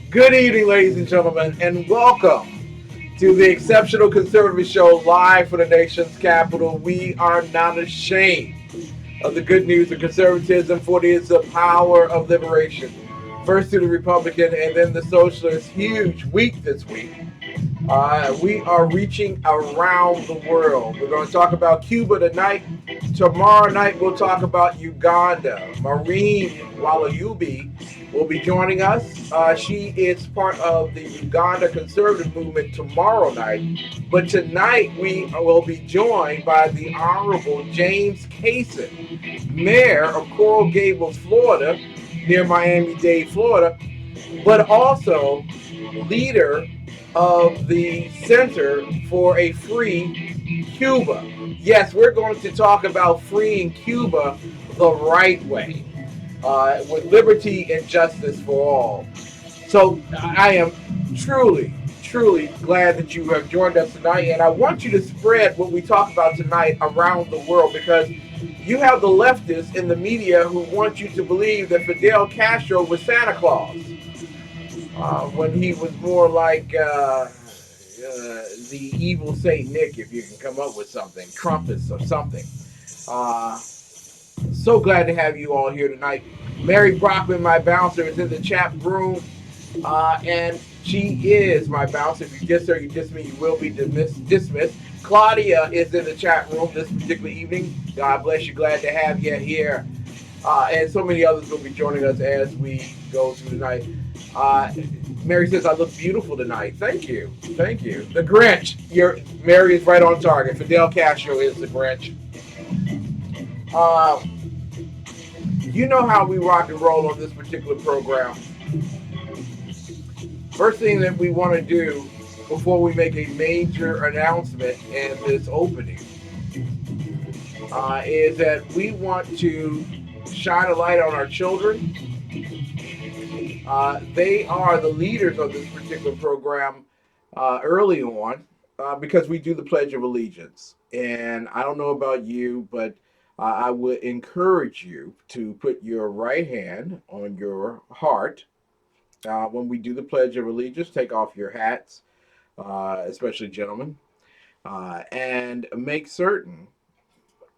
Good evening, ladies and gentlemen, and welcome to the Exceptional Conservative Show live for the nation's capital. We are not ashamed of the good news of conservatism, for it is the power of liberation. First to the Republican and then the Socialist. Huge week this week. We are reaching around the world. We're going to talk about Cuba tonight. Tomorrow night, we'll talk about Uganda. Maureen Walayubi will be joining us. She is part of the Uganda conservative movement tomorrow night. But tonight, we will be joined by the Honorable James Cason, Mayor of Coral Gables, Florida, near Miami-Dade, Florida, but also leader of the Center for a Free Cuba. Yes, we're going to talk about freeing Cuba the right way, with liberty and justice for all. So I am truly glad that you have joined us tonight, and I want you to spread what we talk about tonight around the world, because you have the leftists in the media who want you to believe that Fidel Castro was Santa Claus, when he was more like the evil Saint Nick, if you can come up with something, Trumpus or something. Uh, so glad to have you all here tonight. Mary Brockman, my bouncer, is in the chat room, and she is my bouncer. If you diss her, you diss me, you will be dismissed. Claudia is in the chat room this particular evening. God bless you. Glad to have you here. And so many others will be joining us as we go through the night. Mary says, I look beautiful tonight. Thank you. Thank you. The Grinch. Mary is right on target. Fidel Castro is the Grinch. Uh, you know how we rock and roll on this particular program. First thing that we want to do before we make a major announcement in this opening is that we want to shine a light on our children. They are the leaders of this particular program early on, because we do the Pledge of Allegiance. And I don't know about you, but I would encourage you to put your right hand on your heart when we do the Pledge of Allegiance. Take off your hats, especially gentlemen, and make certain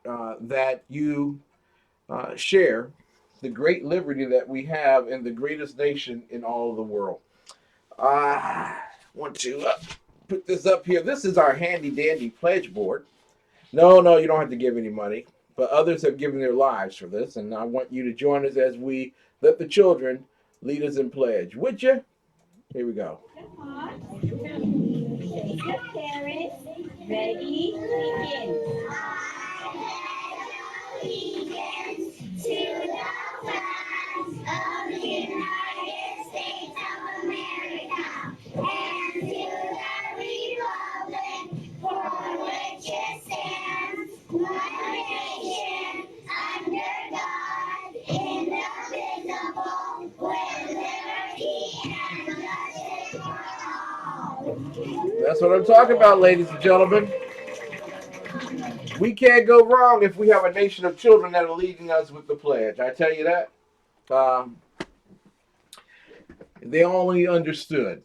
that you share the great liberty that we have in the greatest nation in all of the world. I want to put this up here. This is our handy dandy pledge board. No, you don't have to give any money, but others have given their lives for this, and I want you to join us as we let the children lead us in pledge. Would you? Here we go. Shake your parents. Ready? Begin. Allegiance to the flag of the United States of America and to the republic for which it stands, one nation, under God, indivisible, with liberty and justice for all. That's what I'm talking about, ladies and gentlemen. We can't go wrong if we have a nation of children that are leading us with the pledge. I tell you that. They only understood,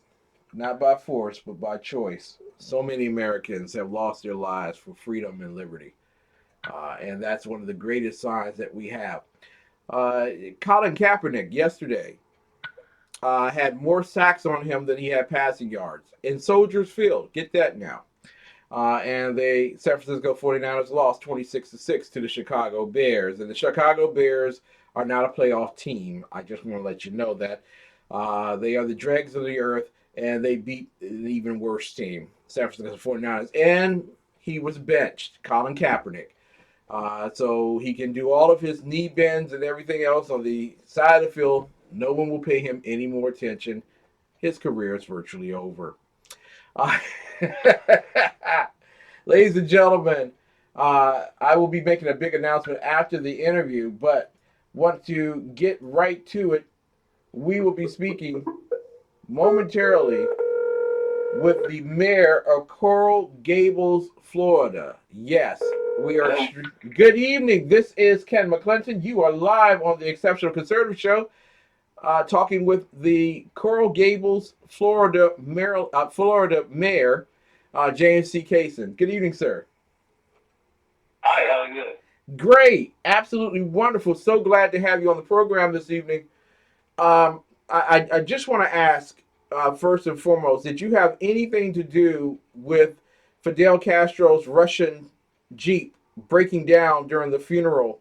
not by force, but by choice. So many Americans have lost their lives for freedom and liberty. And that's one of the greatest signs that we have. Colin Kaepernick yesterday had more sacks on him than he had passing yards in Soldiers Field. Get that now. And the San Francisco 49ers lost 26-6 to the Chicago Bears. And the Chicago Bears are not a playoff team. I just want to let you know that. They are the dregs of the earth, and they beat an even worse team, San Francisco 49ers. And he was benched, Colin Kaepernick. So he can do all of his knee bends and everything else on the side of the field. No one will pay him any more attention. His career is virtually over. Uh, Ladies and gentlemen, I will be making a big announcement after the interview, but want to get right to it. We will be speaking momentarily with the mayor of Coral Gables, Florida. Yes, we are. Good evening. This is Ken McClinton. You are live on the Exceptional Conservative Show, talking with the Coral Gables, Florida mayor, James C. Cason. Good evening, sir. Hi, how are you? Great, absolutely wonderful. So glad to have you on the program this evening. I just want to ask, first and foremost, did you have anything to do with Fidel Castro's Russian Jeep breaking down during the funeral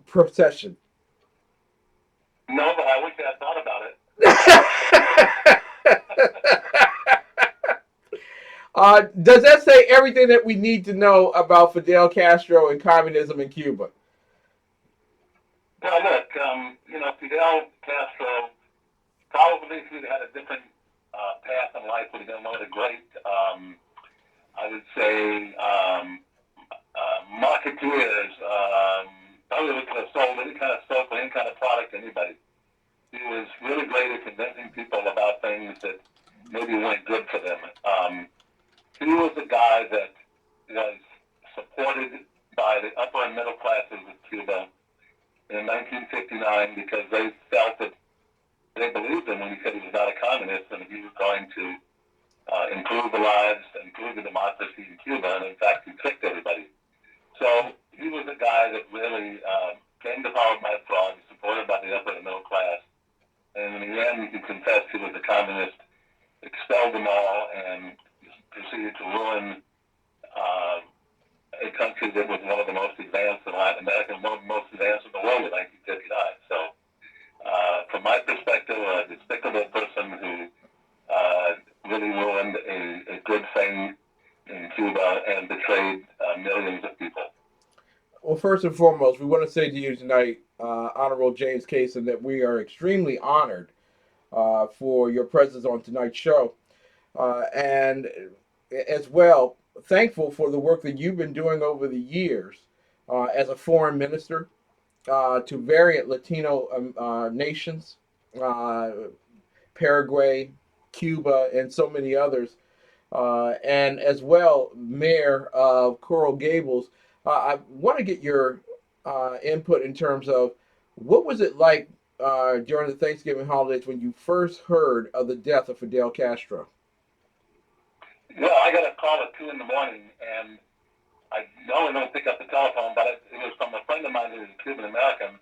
procession? No, but I wish I had thought about it. Does that say everything that we need to know about Fidel Castro and communism in Cuba? Well, look, Fidel Castro probably, if he'd had a different path in life, would have been one of the great, I would say, marketeers. Probably could have sold any kind of soap or any kind of product to anybody. He was really great at convincing people about things that maybe weren't good for them. He was a guy that was supported by the upper and middle classes of Cuba in 1959 because they felt that they believed him when he said he was not a communist and he was going to improve the lives, improve the democracy in Cuba, and in fact he tricked everybody. So he was a guy that really came to power by fraud, supported by the upper and middle class, and in the end he confessed he was a communist, expelled them all, and proceeded to ruin a country that was one of the most advanced in Latin America and one of the most advanced in the world in 1959. So, from my perspective, a despicable person who really ruined a good thing in Cuba and betrayed millions of people. Well, first and foremost, we want to say to you tonight, Honorable James Cason, that we are extremely honored for your presence on tonight's show. And as well, thankful for the work that you've been doing over the years as a foreign minister to various Latino nations, Paraguay, Cuba, and so many others. And as well, mayor of Coral Gables. I want to get your input in terms of what was it like during the Thanksgiving holidays when you first heard of the death of Fidel Castro? Well, I got a call at 2 in the morning, and I normally don't pick up the telephone, but it was from a friend of mine who was a Cuban American.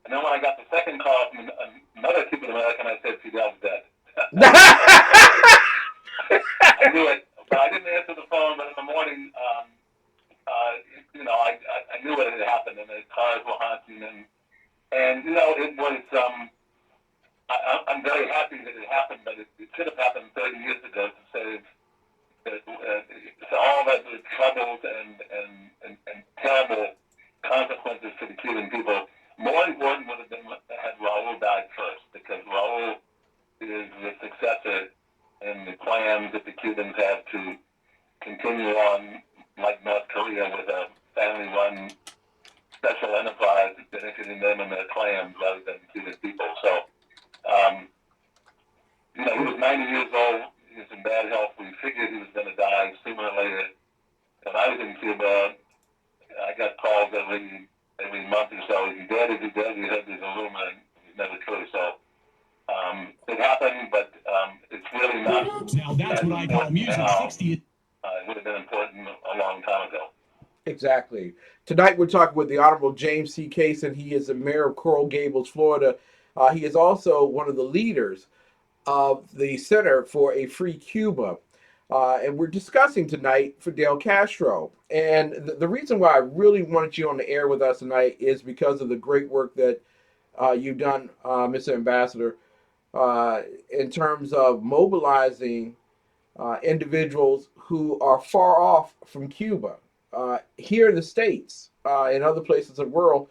And then when I got the second call from another Cuban American, I said, Fidel's dead. I knew it, but I didn't answer the phone. But in the morning, I knew what had happened, and the cars were honking, and it was. I'm very happy that it happened, but it should have happened 30 years ago to save all that the troubles and terrible consequences to the Cuban people. More important would have been had Raul died first, because Raul is the successor in the plans that the Cubans have to continue on like North Korea with a family-run special enterprise benefiting them and their clans rather than Cuban people. So, he was 90 years old. He was in bad health. We figured he was going to die sooner or later. When I was in Cuba, I got calls every month or so. Is he dead? Is he dead? We heard there's a rumor, and it's never true. So it happened, but it's really not. Now that's what I call music. Now. 60. It would have been important a long time ago. Exactly. Tonight we're talking with the Honorable James C. Cason. He is the mayor of Coral Gables, Florida. He is also one of the leaders of the Center for a Free Cuba. And we're discussing tonight Fidel Castro. And the reason why I really wanted you on the air with us tonight is because of the great work that you've done, Mr. Ambassador, in terms of mobilizing individuals who are far off from Cuba. here in the States and other places of the world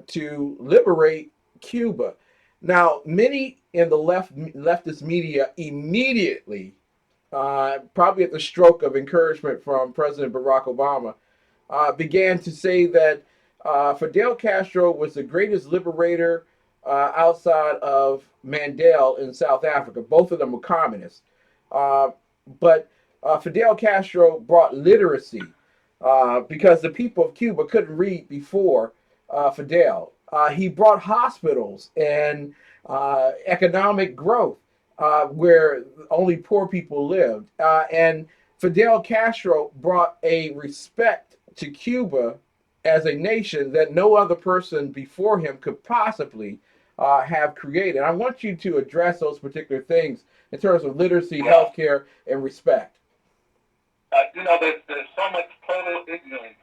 to liberate Cuba. Now, many in the leftist media immediately, probably at the stroke of encouragement from President Barack Obama, began to say that Fidel Castro was the greatest liberator outside of Mandela in South Africa. Both of them were communists. Uh, but Fidel Castro brought literacy because the people of Cuba couldn't read before Fidel. He brought hospitals and economic growth where only poor people lived. And Fidel Castro brought a respect to Cuba as a nation that no other person before him could possibly have created. I want you to address those particular things in terms of literacy, healthcare, and respect. There's so much total ignorance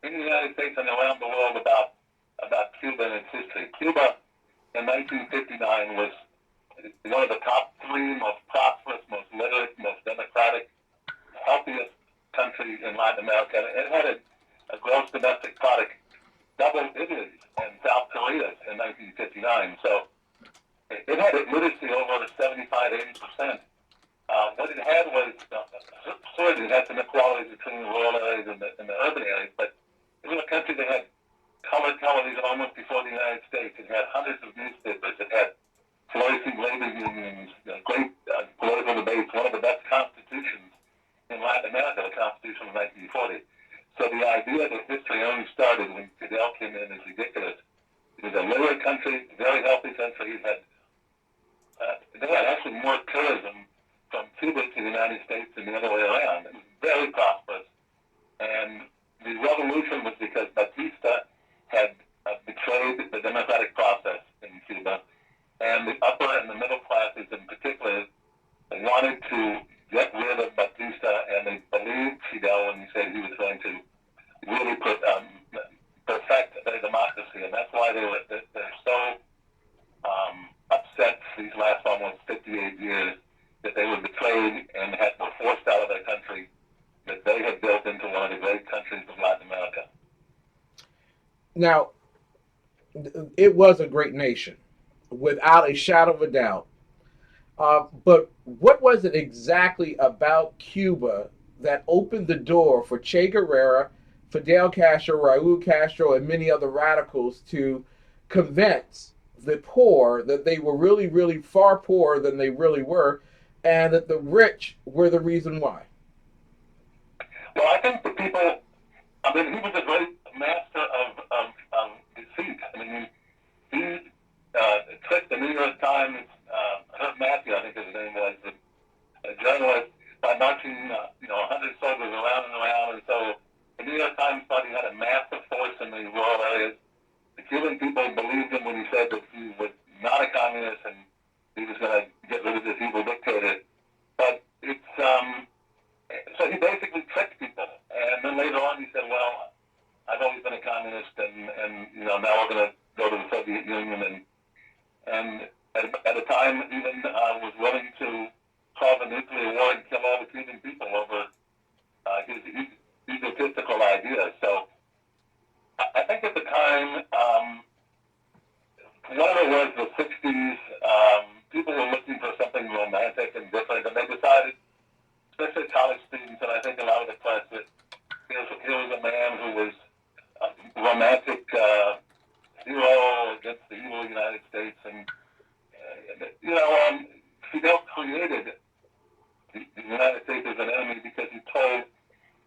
in the United States and around the world about Cuba and its history. Cuba in 1959 was one of the top three most prosperous, most literate, most democratic, healthiest countries in Latin America. It had a gross domestic product double Italy's and South Korea's in 1959. So it had a literacy over 75, 80%. What it had was, sort of, it had some inequalities between the rural areas and the urban areas, but it was a country that had color television almost before the United States. It had hundreds of newspapers. It had flourishing labor unions, great political debates, one of the best constitutions in Latin America, the Constitution of 1940. So the idea that history only started when Fidel came in is ridiculous. It was a literate country, very healthy country. They had actually more tourism from Cuba to the United States than the other way around. It was very prosperous. And the revolution was because Batista had betrayed the democratic process in Cuba. And the upper and the middle classes in particular wanted to get rid of Batista, and they believed Fidel when he said he was going to really perfect their democracy. And that's why they're so upset these last almost 58 years that they were betrayed and were forced out of their country that they had built into one of the great countries of Latin America. Now, it was a great nation, without a shadow of a doubt. But what was it exactly about Cuba that opened the door for Che Guevara, Fidel Castro, Raul Castro, and many other radicals to convince the poor that they were really, really far poorer than they really were, and that the rich were the reason why? Well, I think the people, he was a great master of deceit. He tricked the New York Times, Herb Matthew, I think his name was, a journalist, by marching, 100 soldiers around and around. And so the New York Times thought he had a massive force in the rural areas. The Cuban people believed him when he said that he was not a communist and he was going to get rid of this evil dictator. But it's, so he basically tricked people. And then later on he said, well, I've always been a communist and now we're going to go to the Soviet Union and at a time even was willing to cause a nuclear war and kill all the Cuban people over his egotistical ideas. So I think at the time, whatever it was, the 60s, people were looking for something romantic and different, and they decided, especially college students, and I think a lot of the press, that here was a man who was a romantic hero against the evil United States, and Fidel created the United States as an enemy because he told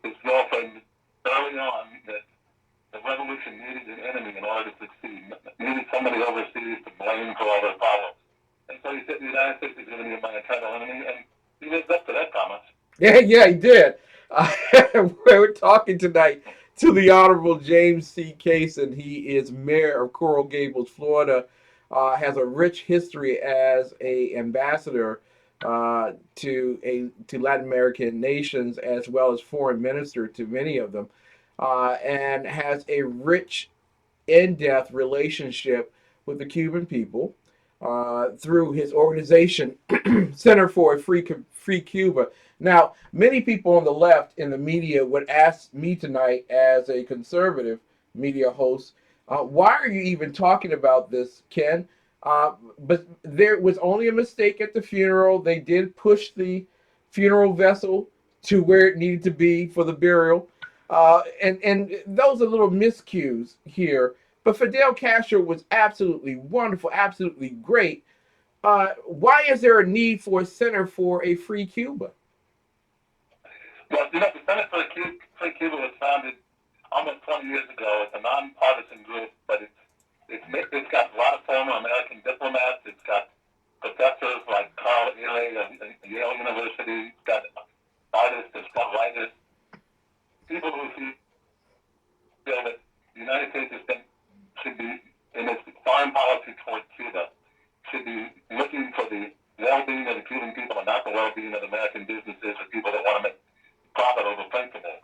his girlfriend early on that the revolution needed an enemy in order to succeed, needed somebody overseas to blame for all their problems. And so he said the United States is going to be my eternal enemy, and he lived up to that promise. Yeah, he did. We're talking tonight to the Honorable James C. Cason. He is mayor of Coral Gables, Florida. Has a rich history as a ambassador to Latin American nations, as well as foreign minister to many of them, and has a rich, in-depth relationship with the Cuban people. through his organization, Center for a Free Cuba. Now, many people on the left in the media would ask me tonight, as a conservative media host, why are you even talking about this, Ken? But there was only a mistake at the funeral. They did push the funeral vessel to where it needed to be for the burial. And those are little miscues here. But Fidel Castro was absolutely wonderful, absolutely great. Why is there a need for a Center for a Free Cuba? Well, the Center for Free Cuba was founded almost 20 years ago. It's a nonpartisan group, but it's got a lot of former American diplomats. It's got professors like Carl Ely of Yale University. It's got artists. It's got writers. People who feel that the United States should be, in its foreign policy toward Cuba, should be looking for the well-being of the Cuban people and not the well-being of American businesses or people that want to make profit over principle.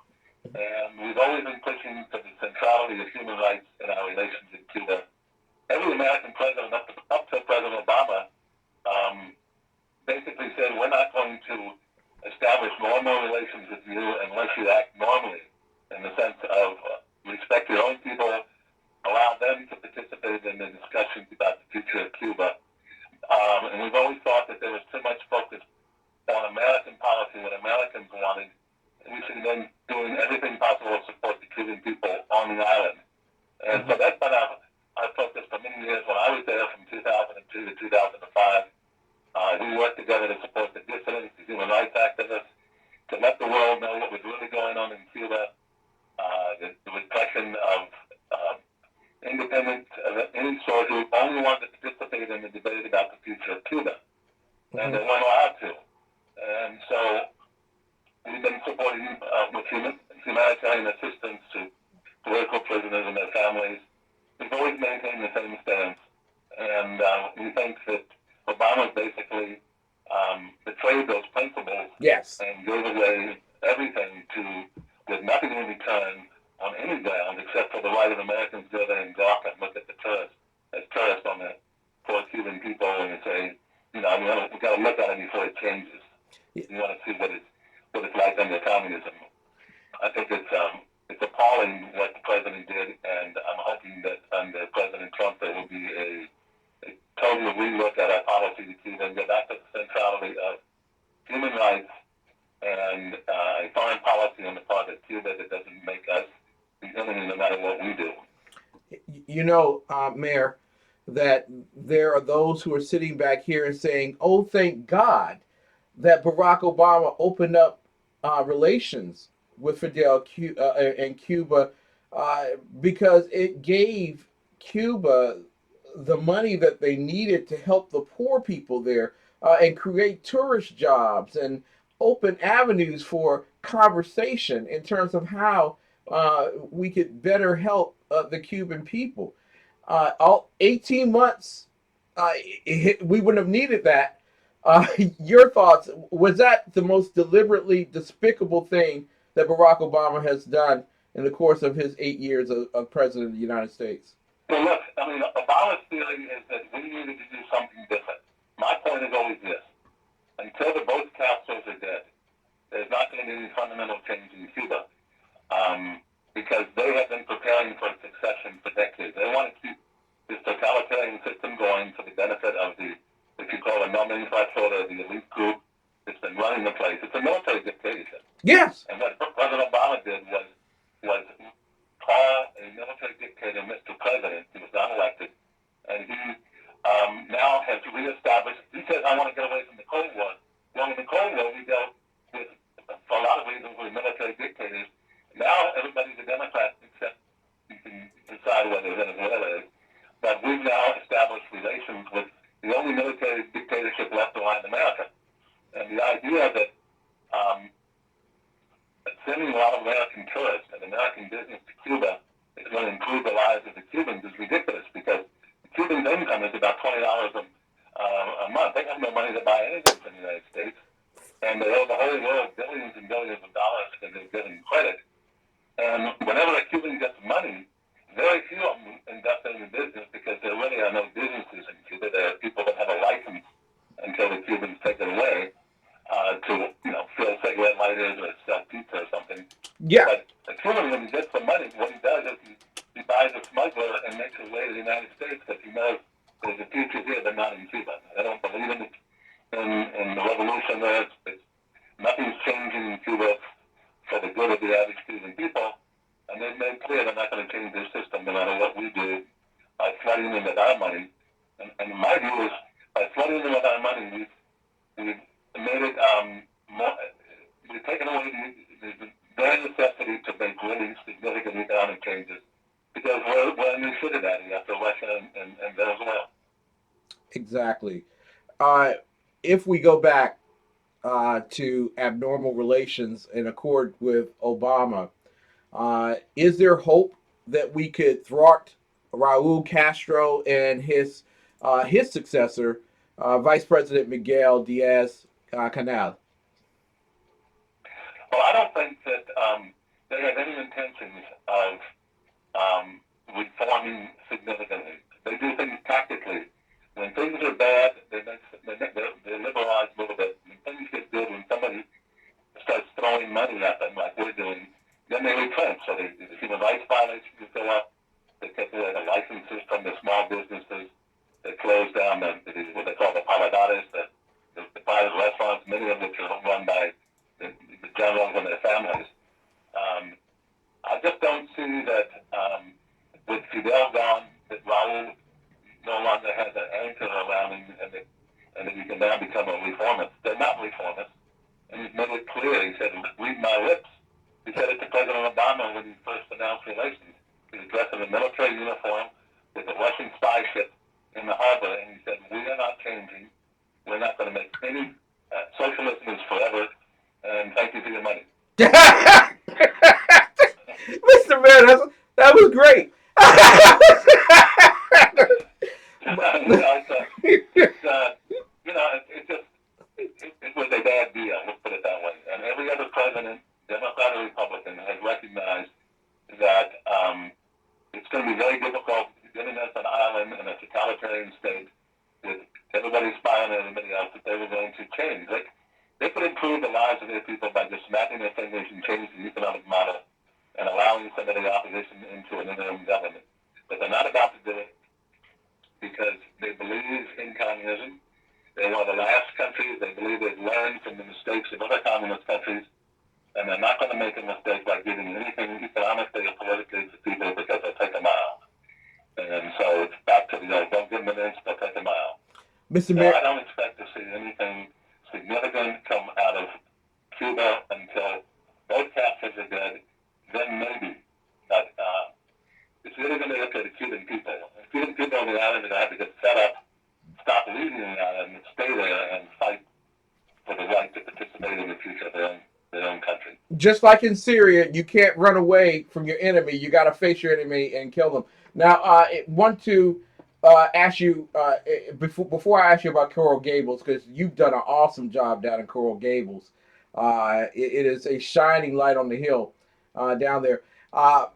And we've always been pushing for the centrality of human rights in our relations with Cuba. Every American president, up to President Obama, basically said, we're not going to establish normal relations with you unless you act normally, in the sense of respect your own people, allow them to participate in the discussions about the future of Cuba. And we've always thought that there was too much focus on American policy, what Americans wanted. We should have been doing everything possible to support the Cuban people on the island. And so that's been our focus for many years. When I was there from 2002 to 2005, we worked together to support the dissidents, the human rights activists, to let the world know what was really going on in Cuba, the repression of independent, any sort who only wanted to participate in the debate about the future of Cuba. And they weren't allowed to. And so we've been supporting with humanitarian assistance to political prisoners and their families. We've always maintained the same stance. And we think that Obama basically betrayed those principles. Yes. And gave away everything with nothing in return on any ground except for the right of Americans to go there and gawk and look at the tourists as tourists on the poor Cuban people and say, we've got to look at it before it changes. You want to see what it's like under communism. I think it's appalling what the president did, and I'm hoping that under President Trump there will be a total relook at our policy to Cuba and get back to the centrality of human rights and a foreign policy on the part of Cuba that doesn't make us the enemy no matter what we do. Mayor, that there are those who are sitting back here and saying, oh, thank God that Barack Obama opened up relations with Fidel and Cuba because it gave Cuba the money that they needed to help the poor people there and create tourist jobs and open avenues for conversation in terms of how we could better help the Cuban people. All 18 months, we wouldn't have needed that. Your thoughts, was that the most deliberately despicable thing that Barack Obama has done in the course of his 8 years of president of the United States? Well, look, Obama's theory is that we needed to do something different. My point is always this. Until both Castros are dead, there's not going to be any fundamental change in Cuba because they have been preparing for a succession for decades. They want to keep this totalitarian system going for the benefit of what you call a nomenclatura, the elite group that's been running the place. It's a military dictatorship. Yes. And what President Obama did was call a military dictator Mr. President. He was not elected. And he now has reestablished, he says, I want to get away from the Cold War. Well, in the Cold War, we dealt with, for a lot of reasons, with military dictators. Now everybody's a Democrat, except you can decide whether Venezuela is. But we've now established relations with the only military dictatorship left in Latin America. And the idea that sending a lot of American tourists and American business to Cuba is going to improve the lives of the Cubans is ridiculous because the Cubans' income is about $20 a month. They have no money to buy anything from the United States. And they owe the whole world billions and billions of dollars because they're getting credit. And whenever a Cuban gets money, very few of them invest in the business because there really are no businesses in Cuba. There are people that Yeah, But the Cuban, when he gets the money, what he does is he buys a smuggler and makes his way to the United States because he knows there's a future here, but not in Cuba. They don't believe in the revolution there. Nothing's changing in Cuba for the good of the average Cuban people. And they've made clear they're not going to change their system no matter what we do by flooding them with our money. And my view is by flooding them with our money, we've made it more, we've taken away the very necessity to make really significant economic changes because we're in the shit at it after Russia and Venezuela. exactly. If we go back to abnormal relations in accord with Obama, is there hope that we could thwart Raul Castro and his successor, Vice President Miguel Diaz Canel? Well, I don't think that they have any intentions of reforming significantly. They do things tactically. When things are bad, they liberalize a little bit. When things get good, when somebody starts throwing money at them like we're doing, then they retrench. So the human rights violations go up. They take away the licenses from the small businesses. They close down what they call the paladares, the private restaurants, many of which are run by the generals and their families. I just don't see that with Fidel gone, that Raul no longer has an anchor around him and that he can now become a reformist. They're not reformists. And he's made it clear. He said, read my lips. He said it to President Obama when he first announced relations. He was dressed in a military uniform with a Russian spy ship in the harbor, and he said, we are not changing. We're not going to make any. Socialism is forever, and thank you for your money. Mr. Man, that was great. It was a bad deal, let's put it that way. And every other president, Democrat or Republican, has recognized that it's going to be very difficult getting us an island in a totalitarian state with everybody spying on everybody else that they were going to change. They could improve the lives of their people by just snapping their fingers and changing the economic model and allowing some of the opposition into an interim government. But they're not about to do it because they believe in communism. They're one of the last countries. They believe they've learned from the mistakes of other communist countries, and they're not going to make a mistake by giving anything economically or politically to people because they'll take a mile. And so it's back to the old, don't give them an inch, they'll take a mile. Mr. So Mayor, I don't expect to see anything significant come out of Cuba until both captures are good. Then maybe. But it's really going to be up to the Cuban people. The Cuban people on the island are going to have to get set up, stop leaving the island, and stay there and fight for the right to participate in the future of their own country. just like in Syria, you can't run away from your enemy. You got to face your enemy and kill them. Now, I want to ask you before I ask you about Coral Gables, because you've done an awesome job down in Coral Gables. It is a shining light on the hill down there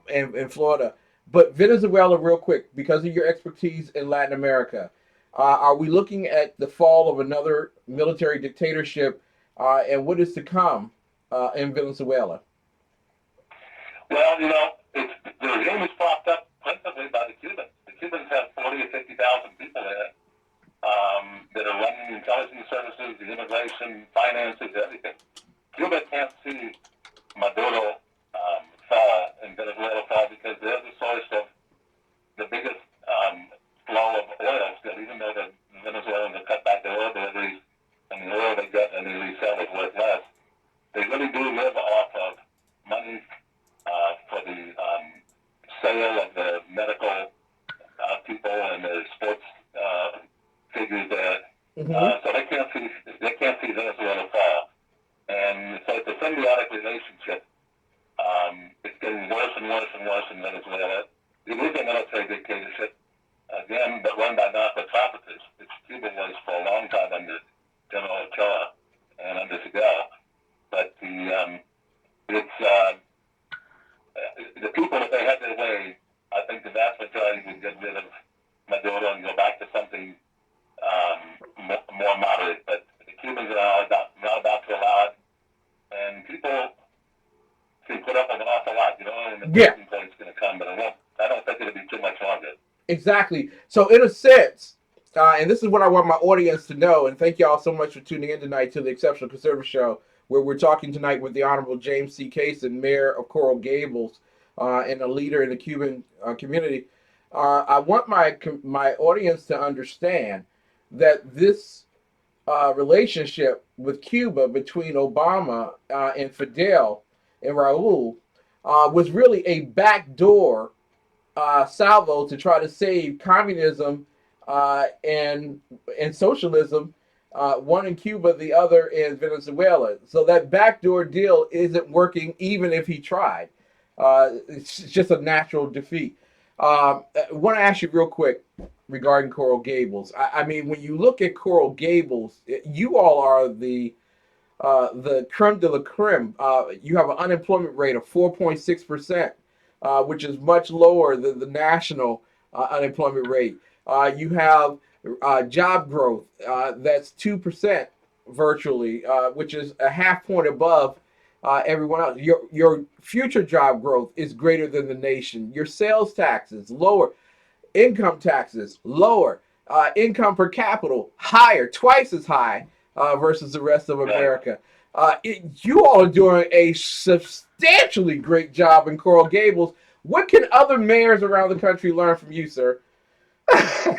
in Florida. But Venezuela, real quick, because of your expertise in Latin America, are we looking at the fall of another military dictatorship, and what is to come in Venezuela? Well, the regime is propped up principally by the Cubans. The Cubans have 40 or 50,000 people there that are running the intelligence services, the immigration, finances, everything. Cuba can't see Maduro fall in Venezuela fall because they're the source of the biggest flow of oil still, even though the Venezuelans have cut back their oil deliveries and the oil they get and they resell is worth less. They really do live off of money for the sale of the medical people and the sports figures there. Mm-hmm. So they can't see Venezuela fall. And so it's a symbiotic relationship. It's getting worse and worse and worse in Venezuela. It is a military dictatorship, again, but run by narco traffickers, which Cuba was for a long time under General Ochoa and under Fidel. But the people, if they had their way, I think the vast majority would get rid of Maduro and go back to something more moderate. But the Cubans are not about to allow it. And people can put up with Exactly. So in a sense, and this is what I want my audience to know, and thank you all so much for tuning in tonight to the Exceptional Conservative Show, where we're talking tonight with the Honorable James C. Cason, Mayor of Coral Gables, and a leader in the Cuban community. I want my audience to understand that this relationship with Cuba between Obama and Fidel and Raul was really a backdoor salvo to try to save communism and socialism, one in Cuba, the other in Venezuela. So that backdoor deal isn't working, even if he tried. It's just a natural defeat. I want to ask you real quick regarding Coral Gables. I mean, when you look at Coral Gables, you all are the creme de la creme. You have an unemployment rate of 4.6%, which is much lower than the national unemployment rate. You have job growth that's 2% virtually, which is a half point above everyone else. Your future job growth is greater than the nation. Your sales taxes lower, income taxes lower, income per capita higher, twice as high versus the rest of America. You all are doing a substantially great job in Coral Gables. What can other mayors around the country learn from you, sir? Well,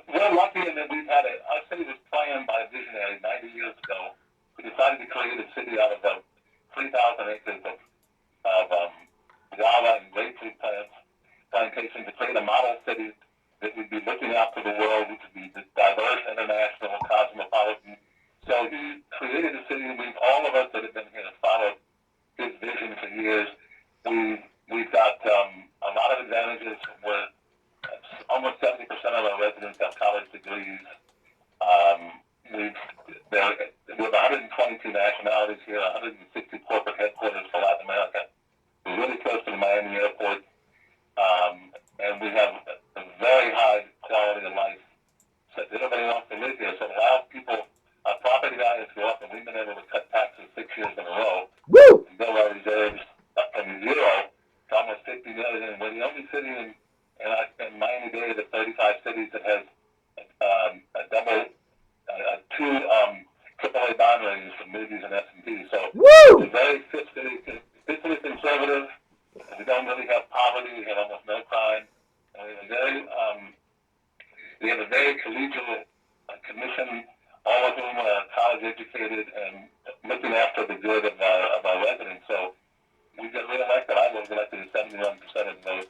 we're lucky in that we've had our city was planned by a visionary 90 years ago. We decided to create a city out of 3,000 acres of guava and grapefruit plantations to create a model city that would be looking out to the world, which would be diverse, international, cosmopolitan. So he created a city, and all of us that have been here have followed his vision for years. We've got a lot of advantages. We're almost 70% of our residents have college degrees. We have 122 nationalities here, 160 corporate headquarters for Latin America. We're really close to the Miami airport, and we have a very high quality of life. So everybody wants to live here. So it allows people, our property values go up, and we've been able to cut taxes 6 years in a row. Woo! And build our reserves up from zero to almost 50 million. And we're the only city in Miami-Dade of 35 cities that has two AAA bond ratings from Moody's and S&P. So Woo! we're very fiscally conservative. We don't really have poverty. We have almost no crime. And we have a very collegial commission, all of whom are college educated and looking after the good of our residents. So we get reelected. I was elected at 71% of the vote.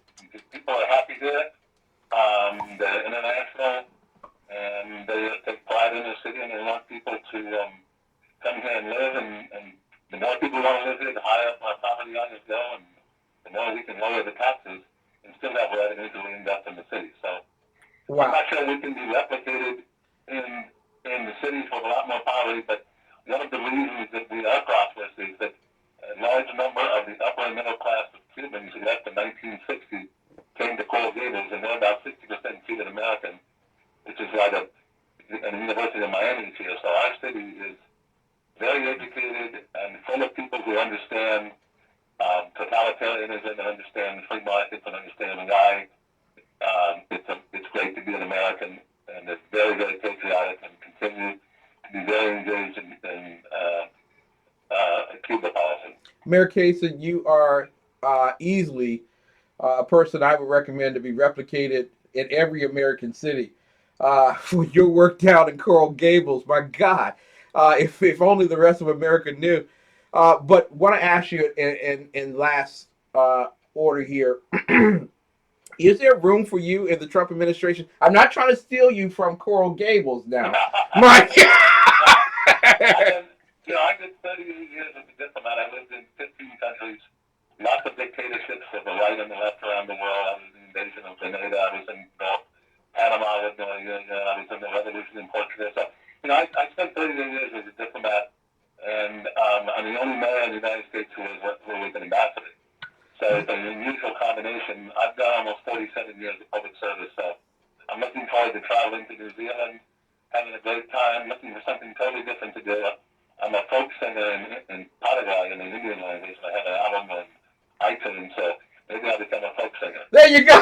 People are happy there. They're international, and they take pride in the city, and they want people to come here and live. And the more people want to live here, the higher up our poverty values go, and the more we can lower the taxes and still have revenue to reinvest in the city. So wow. I'm not sure we can be replicated in the cities with a lot more poverty, but one of the reasons that we are prosperous is that a large number of the upper and middle class of Cubans who left in 1960 came to Coral Gables, and they're about 60% Cuban American, which is why the University of Miami is here. So our city is very educated and full of people who understand totalitarianism and understand free markets and understand why it's great to be an American, and it's very, very patriotic and continue to be very engaged in Cuba policy. Mayor Cason, you are easily a person I would recommend to be replicated in every American city. With your work down in Coral Gables, my God, if only the rest of America knew. But want to ask you in last order here, is there room for you in the Trump administration? I'm not trying to steal you from Coral Gables now. My God. I did 38 years as a diplomat. I lived in 15 countries, lots of dictatorships of the right and the left around the world. I was in the invasion of Grenada. I was in Panama with Noriega. I was in the revolution in Portugal. So, I spent 38 years as a diplomat, and I'm the only mayor in the United States who was an ambassador. So it's an unusual combination. I've done almost 47 years of public service, so I'm looking forward to traveling to New Zealand, having a great time, looking for something totally different to do. I'm a folk singer in Paraguay in the Indian language, and I have an album on iTunes, so maybe I'll become a folk singer. There you go.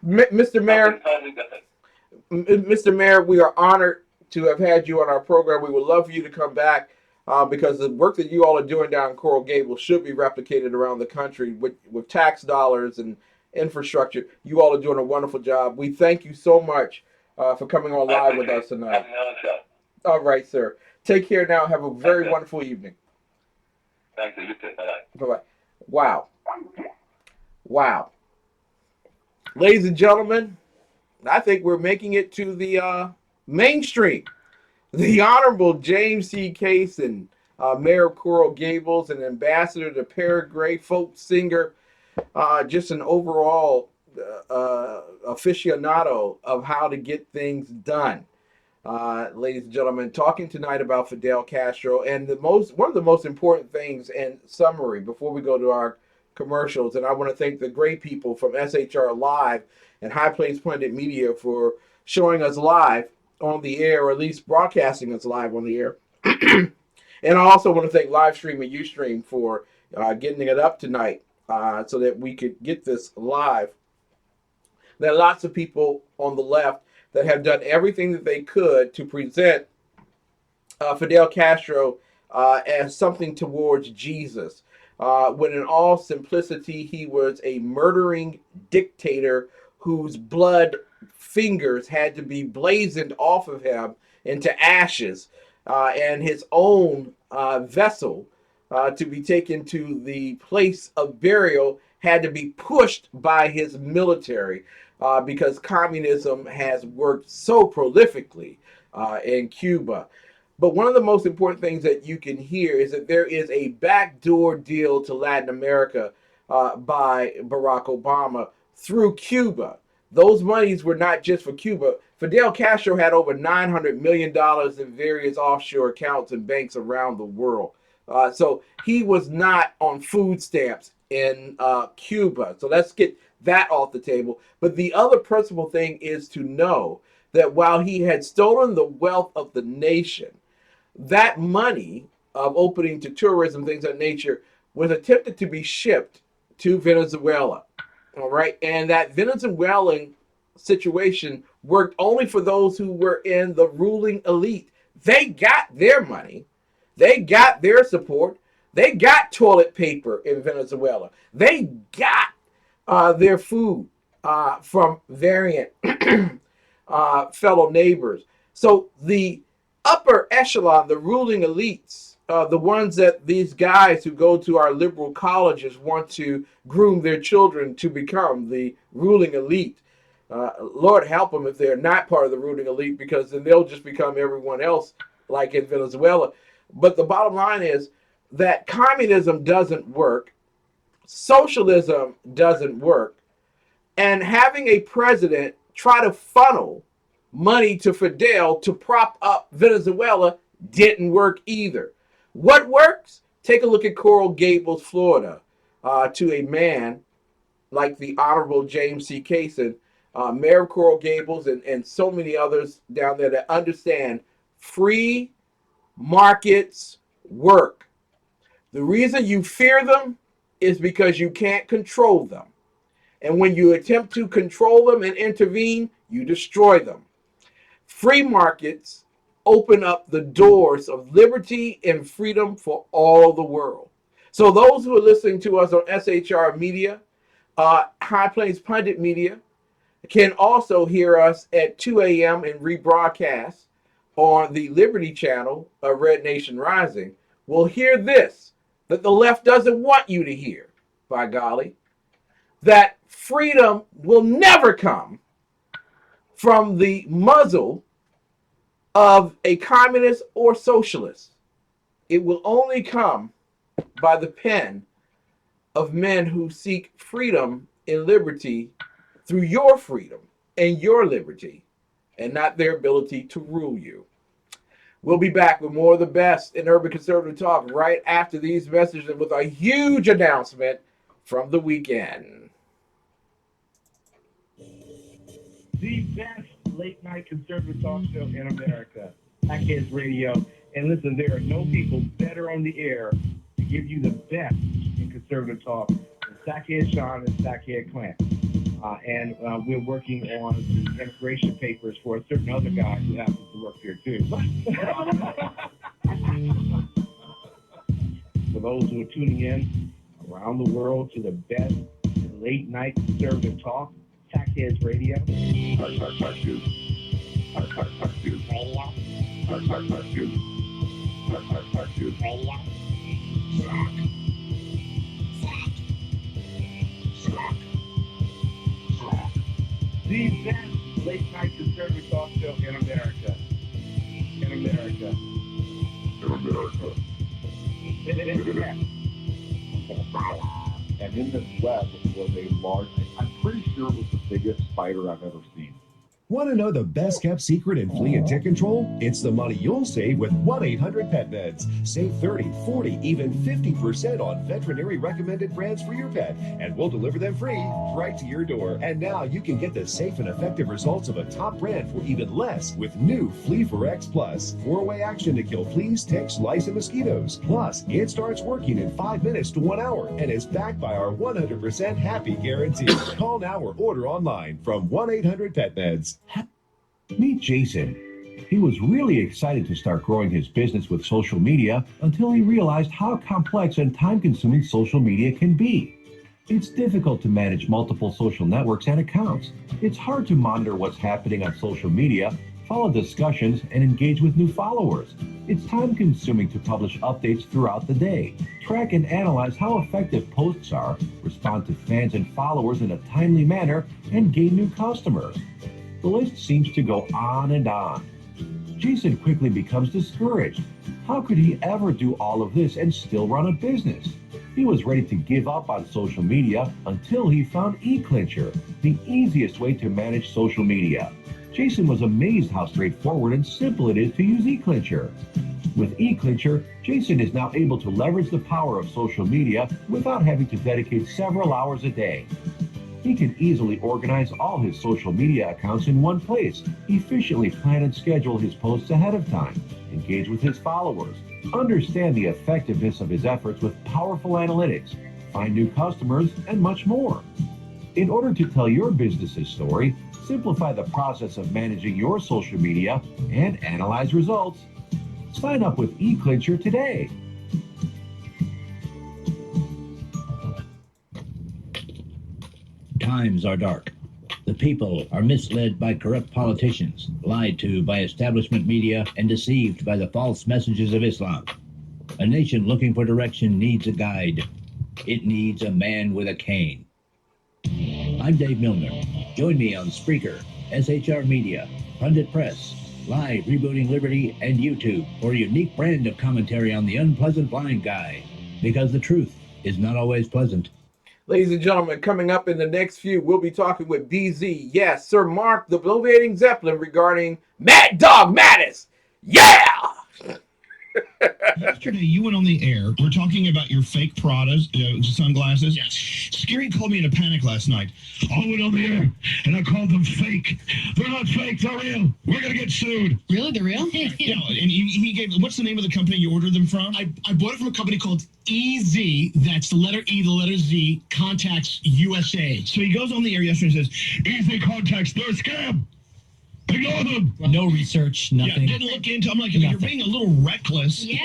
Mr. Mayor, Something totally different. Mr. Mayor, we are honored to have had you on our program. We would love for you to come back because the work that you all are doing down in Coral Gables should be replicated around the country with tax dollars and infrastructure. You all are doing a wonderful job. We thank you so much for coming on I live with appreciate us tonight. having me on the show. All right, sir. Take care now. Have a very you. wonderful evening. Thank you. You too. Bye-bye. Bye-bye. Wow. Wow. Ladies and gentlemen, I think we're making it to the mainstream. The Honorable James C. Cason, Mayor of Coral Gables, an ambassador to Paraguay, folk singer, just an overall aficionado of how to get things done. Ladies and gentlemen, talking tonight about Fidel Castro and one of the most important things in summary before we go to our commercials. And I want to thank the great people from SHR Live and High Plains Pundit Media for showing us live on the air, or at least broadcasting us live on the air. And I also want to thank Livestream and Ustream for getting it up tonight so that we could get this live. There are lots of people on the left that have done everything that they could to present Fidel Castro as something towards Jesus, when in all simplicity he was a murdering dictator whose blood fingers had to be blazoned off of him into ashes, and his own vessel to be taken to the place of burial had to be pushed by his military. Because communism has worked so prolifically in Cuba. But one of the most important things that you can hear is that there is a backdoor deal to Latin America by Barack Obama through Cuba. Those monies were not just for Cuba. Fidel Castro had over $900 million in various offshore accounts and banks around the world. So he was not on food stamps in Cuba. So let's get that off the table. But the other principal thing is to know that while he had stolen the wealth of the nation, that money of opening to tourism, things of that nature, was attempted to be shipped to Venezuela. All right. And that Venezuelan situation worked only for those who were in the ruling elite. They got their money, they got their support, they got toilet paper in Venezuela, they got their food from variant fellow neighbors. So the upper echelon, the ruling elites, the ones that these guys who go to our liberal colleges want to groom their children to become the ruling elite. Lord help them if they're not part of the ruling elite, because then they'll just become everyone else like in Venezuela. But the bottom line is that communism doesn't work. Socialism doesn't work. And having a president try to funnel money to Fidel to prop up Venezuela didn't work either. What works? Take a look at Coral Gables, Florida, to a man like the Honorable James C. Cason, Mayor of Coral Gables, and so many others down there that understand free markets work. The reason you fear them is because you can't control them. And when you attempt to control them and intervene, you destroy them. Free markets open up the doors of liberty and freedom for all the world. So those who are listening to us on SHR Media, High Plains Pundit Media, can also hear us at 2 a.m. in rebroadcast on the Liberty Channel of Red Nation Rising. Will hear this, that the left doesn't want you to hear, by golly, that freedom will never come from the muzzle of a communist or socialist. It will only come by the pen of men who seek freedom and liberty through your freedom and your liberty, and not their ability to rule you. We'll be back with more of the best in urban conservative talk right after these messages, and with a huge announcement from the weekend. The best late night conservative talk show in America, TECS Radio. And listen, there are no people better on the air to give you the best in conservative talk than Sackhead Sean and Sackhead Clanton. And we're working on the immigration papers for a certain other guy who happens to work here too. For those who are tuning in around the world to the best late night conservative talk, TECS Radio. The best late night conservative talk show in America. In America. And in this web was a large, I'm pretty sure it was the biggest spider I've ever seen. Want to know the best kept secret in flea and tick control? It's the money you'll save with 1-800-PET-MEDS. Save 30, 40, even 50% on veterinary recommended brands for your pet, and we'll deliver them free right to your door. And now you can get the safe and effective results of a top brand for even less with new Flea for X Plus. 4-way action to kill fleas, ticks, lice, and mosquitoes. Plus, it starts working in 5 minutes to 1 hour and is backed by our 100% happy guarantee. Call now or order online from 1-800-PET-MEDS. Meet Jason. He was really excited to start growing his business with social media until he realized how complex and time-consuming social media can be. It's difficult to manage multiple social networks and accounts. It's hard to monitor what's happening on social media, follow discussions, and engage with new followers. It's time-consuming to publish updates throughout the day, track and analyze how effective posts are, respond to fans and followers in a timely manner, and gain new customers. The list seems to go on and on. Jason quickly becomes discouraged. How could he ever do all of this and still run a business? He was ready to give up on social media until he found eClincher, the easiest way to manage social media. Jason was amazed how straightforward and simple it is to use eClincher. With eClincher, Jason is now able to leverage the power of social media without having to dedicate several hours a day. He can easily organize all his social media accounts in one place, efficiently plan and schedule his posts ahead of time, engage with his followers, understand the effectiveness of his efforts with powerful analytics, find new customers, and much more. In order to tell your business's story, simplify the process of managing your social media, and analyze results, sign up with eClincher today. Times are dark. The people are misled by corrupt politicians, lied to by establishment media, and deceived by the false messages of Islam. A nation looking for direction needs a guide. It needs a man with a cane. I'm Dave Milner. Join me on Spreaker, SHR Media, Pundit Press, Live Rebooting Liberty, and YouTube for a unique brand of commentary on the unpleasant blind guy. Because the truth is not always pleasant. Ladies and gentlemen, coming up in the next few, we'll be talking with DZ. Yes, Sir Mark, the Bloviating Zeppelin, regarding Mad Dog Mattis. Yeah! Yesterday, you went on the air. We're talking about your fake Pradas, sunglasses. Yes. Scary called me in a panic last night. I went on the air, and I called them fake. They're not fake. They're real. We're going to get sued. Really? They're real? Yeah, and he gave, what's the name of the company you ordered them from? I bought it from a company called EZ. That's the letter E, the letter Z, Contacts USA. So he goes on the air yesterday and says, EZ Contacts, they're a scam. Ignore them. No research, nothing. Yeah, didn't look into. I'm like, you're being a little reckless. Yeah.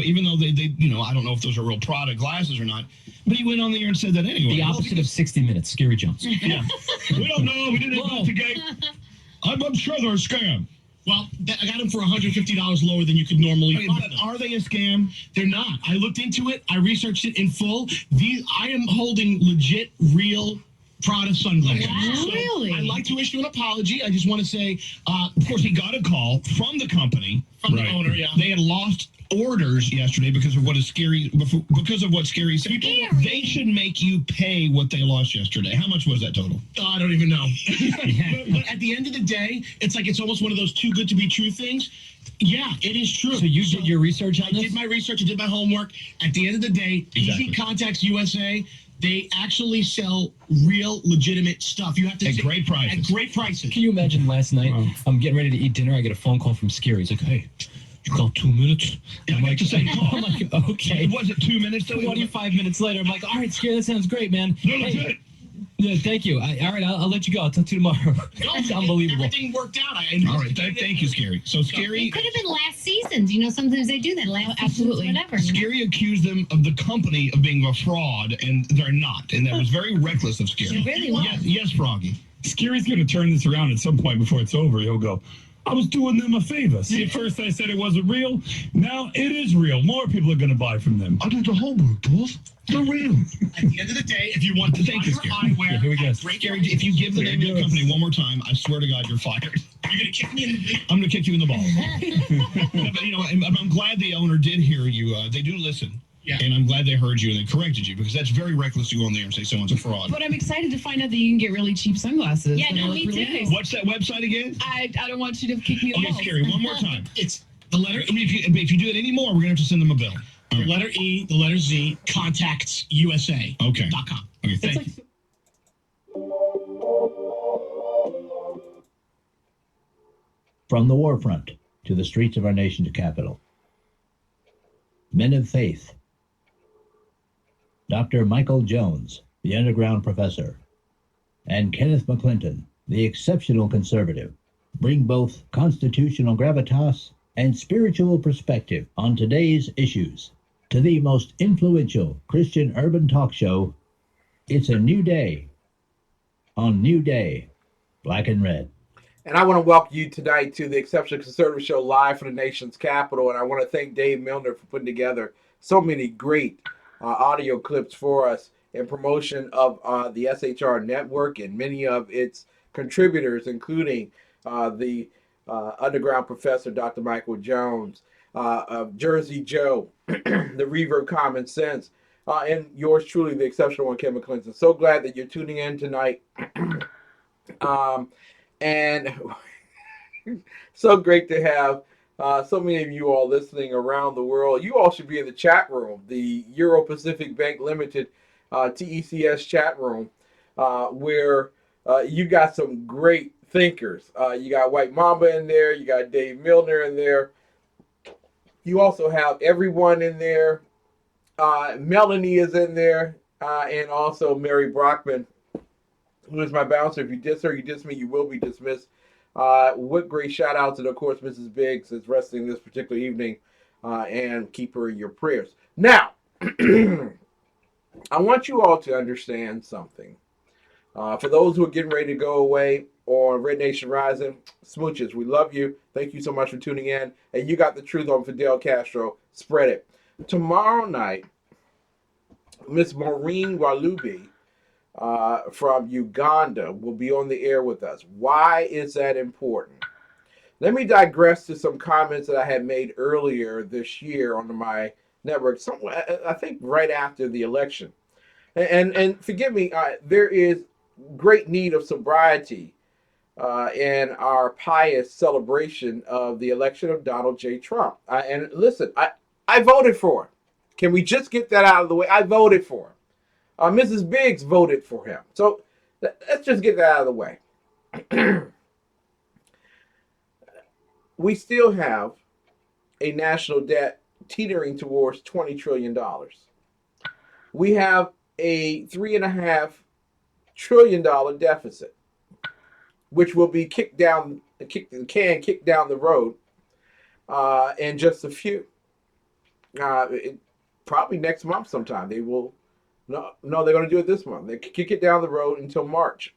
Even though they, I don't know if those are real Prada glasses or not. But he went on the air and said that anyway. The opposite of 60 Minutes, Scary Jones. Yeah. We don't know. We didn't investigate. I'm sure they're a scam. Well, I got them for $150 lower than you could normally find them. Are they a scam? They're not. I looked into it. I researched it in full. I am holding legit, real Prada sunglasses. Wow, so really? I'd like to issue an apology. I just want to say, of course, he got a call from the company, from the owner. Yeah, they had lost orders yesterday because of what is scary. Because of what scary people. They should make you pay what they lost yesterday. How much was that total? I don't even know. but at the end of the day, it's almost one of those too good to be true things. Yeah, it is true. So you did your research on this? I did my research. I did my homework. At the end of the day, Easy Contacts USA. They actually sell real, legitimate stuff. You have to at great prices. At great prices. Can you imagine last night? I'm getting ready to eat dinner. I get a phone call from Scary. He's like, "Hey, you called 2 minutes?" Yeah, I'm like, I'm like, okay. Was it 2 minutes? 25 minutes later, I'm like, all right, Scary, that sounds great, man. No, hey, Yeah, thank you. All right, I'll let you go. I'll talk to you tomorrow. It's unbelievable. Everything worked out. All right, thank you, Scary. So Scary... It could have been last seasons. You know, sometimes they do that. Absolutely. Whatever. Scary accused them of the company of being a fraud, and they're not. And that was very reckless of Scary. It really was. Yes, Froggy. Scary's going to turn this around at some point before it's over. He'll go, I was doing them a favor. See, at first I said it wasn't real. Now it is real. More people are going to buy from them. I did the homework, boss. They're real. At the end of the day, if you want to thank you, eyewear, here we go. Scary, if you give the name of the company one more time, I swear to God, you're fired. You're going to kick me in the... I'm going to kick you in the balls. But, you know, I'm glad the owner did hear you. They do listen. Yeah. And I'm glad they heard you and they corrected you, because that's very reckless to go on there and say someone's a fraud. But I'm excited to find out that you can get really cheap sunglasses. Yeah, no, me too. Nice. What's that website again? I don't want you to kick me in the Okay, balls. Scary, one more time. It's the letter... I mean, if you do it anymore, we're going to have to send them a bill. Right. Letter E, the letter Z, contactsusa.com. Okay, thank you. From the war front to the streets of our nation's capital. Men of faith. Dr. Michael Jones, the underground professor, and Kenneth McClinton, the exceptional conservative, bring both constitutional gravitas and spiritual perspective on today's issues to the most influential Christian urban talk show. It's a new day on New Day, Black and Red. And I want to welcome you tonight to the Exceptional Conservative Show live from the nation's capital. And I want to thank Dave Milner for putting together so many great audio clips for us in promotion of the SHR network and many of its contributors, including the underground professor, Dr. Michael Jones, Jersey Joe, the Reverb Common Sense, and yours truly, the exceptional one, Ken McClinton. So glad that you're tuning in tonight. And so great to have so many of you all listening around the world. You all should be in the chat room, the Euro Pacific Bank Limited TECS chat room, where you got some great thinkers. You got White Mamba in there. You got Dave Milner in there. You also have everyone in there. Melanie is in there, and also Mary Brockman, who is my bouncer. If you diss her, you diss me, you will be dismissed. What great shout outs, and of course, Mrs. Biggs is resting this particular evening, and keep her in your prayers. Now, I want you all to understand something. For those who are getting ready to go away on Red Nation Rising, smooches, we love you. Thank you so much for tuning in. And you got the truth on Fidel Castro. Spread it. Tomorrow night, Miss Maureen Walubi from Uganda will be on the air with us. Why is that important? Let me digress to some comments that I had made earlier this year on my network, somewhere, I think right after the election. And forgive me, there is great need of sobriety in our pious celebration of the election of Donald J. Trump. And listen, I voted for him. Can we just get that out of the way? I voted for him. Mrs. Biggs voted for him. So let's just get that out of the way. We still have a national debt teetering towards $20 trillion. We have a $3.5 trillion deficit, which will be kicked down the road in just a few. Probably next month sometime. They will. No, they're going to do it this month. They kick it down the road until March.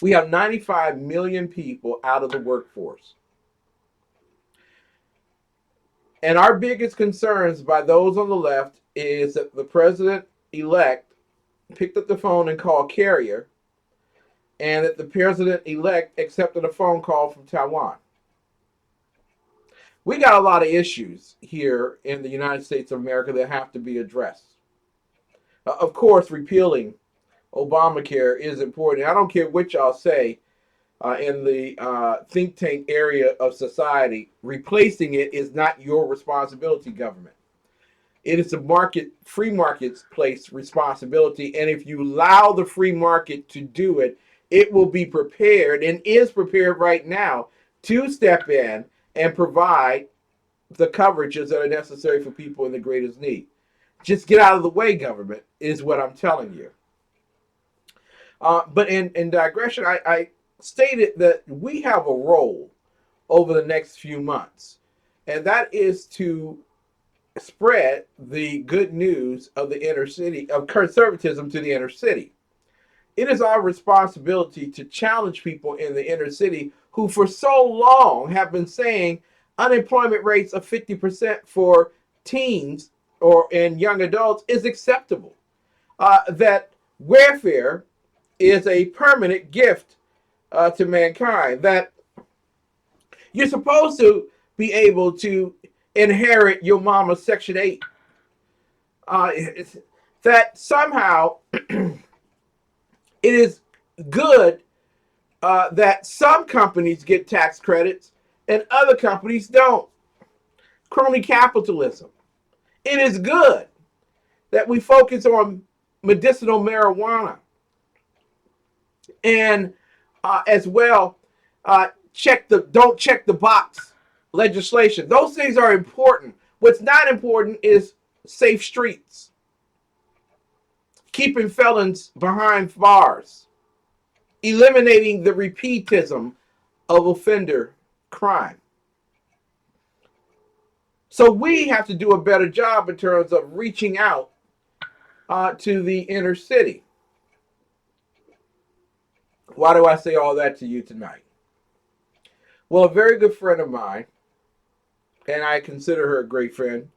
We have 95 million people out of the workforce. And our biggest concerns by those on the left is that the president-elect picked up the phone and called Carrier, and that the president-elect accepted a phone call from Taiwan. We got a lot of issues here in the United States of America that have to be addressed. Of course, repealing Obamacare is important. I don't care what y'all say in the think tank area of society. Replacing it is not your responsibility, government. It is a free marketplace responsibility. And if you allow the free market to do it, it will be prepared and is prepared right now to step in and provide the coverages that are necessary for people in the greatest need. Just get out of the way, government, is what I'm telling you. But in digression, I stated that we have a role over the next few months, and that is to spread the good news of the inner city, of conservatism to the inner city. It is our responsibility to challenge people in the inner city who for so long have been saying unemployment rates of 50% for teens and young adults is acceptable. That welfare is a permanent gift to mankind. That you're supposed to be able to inherit your mama's Section 8. That somehow it is good that some companies get tax credits and other companies don't. Crony capitalism. It is good that we focus on medicinal marijuana and as well don't check the box legislation. Those things are important. What's not important is safe streets, keeping felons behind bars, eliminating the repeatism of offender crime. So we have to do a better job in terms of reaching out to the inner city. Why do I say all that to you tonight? Well, a very good friend of mine, and I consider her a great friend.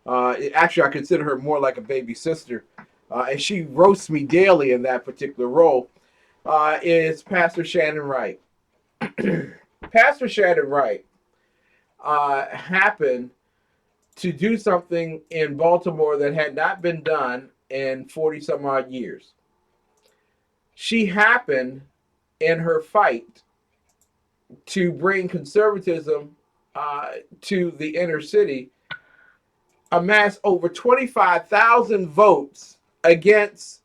Actually, I consider her more like a baby sister, and she roasts me daily in that particular role, is Pastor Shannon Wright. Pastor Shannon Wright happened to do something in Baltimore that had not been done in 40 some odd years. She happened in her fight to bring conservatism to the inner city, amassed over 25,000 votes against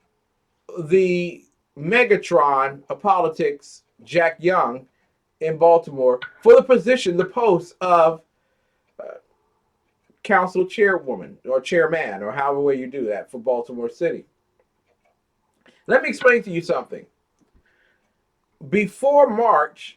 the Megatron of politics, Jack Young, in Baltimore, for the post of council chairwoman or chairman, or however way you do that, for Baltimore City. Let me explain to you something. Before March,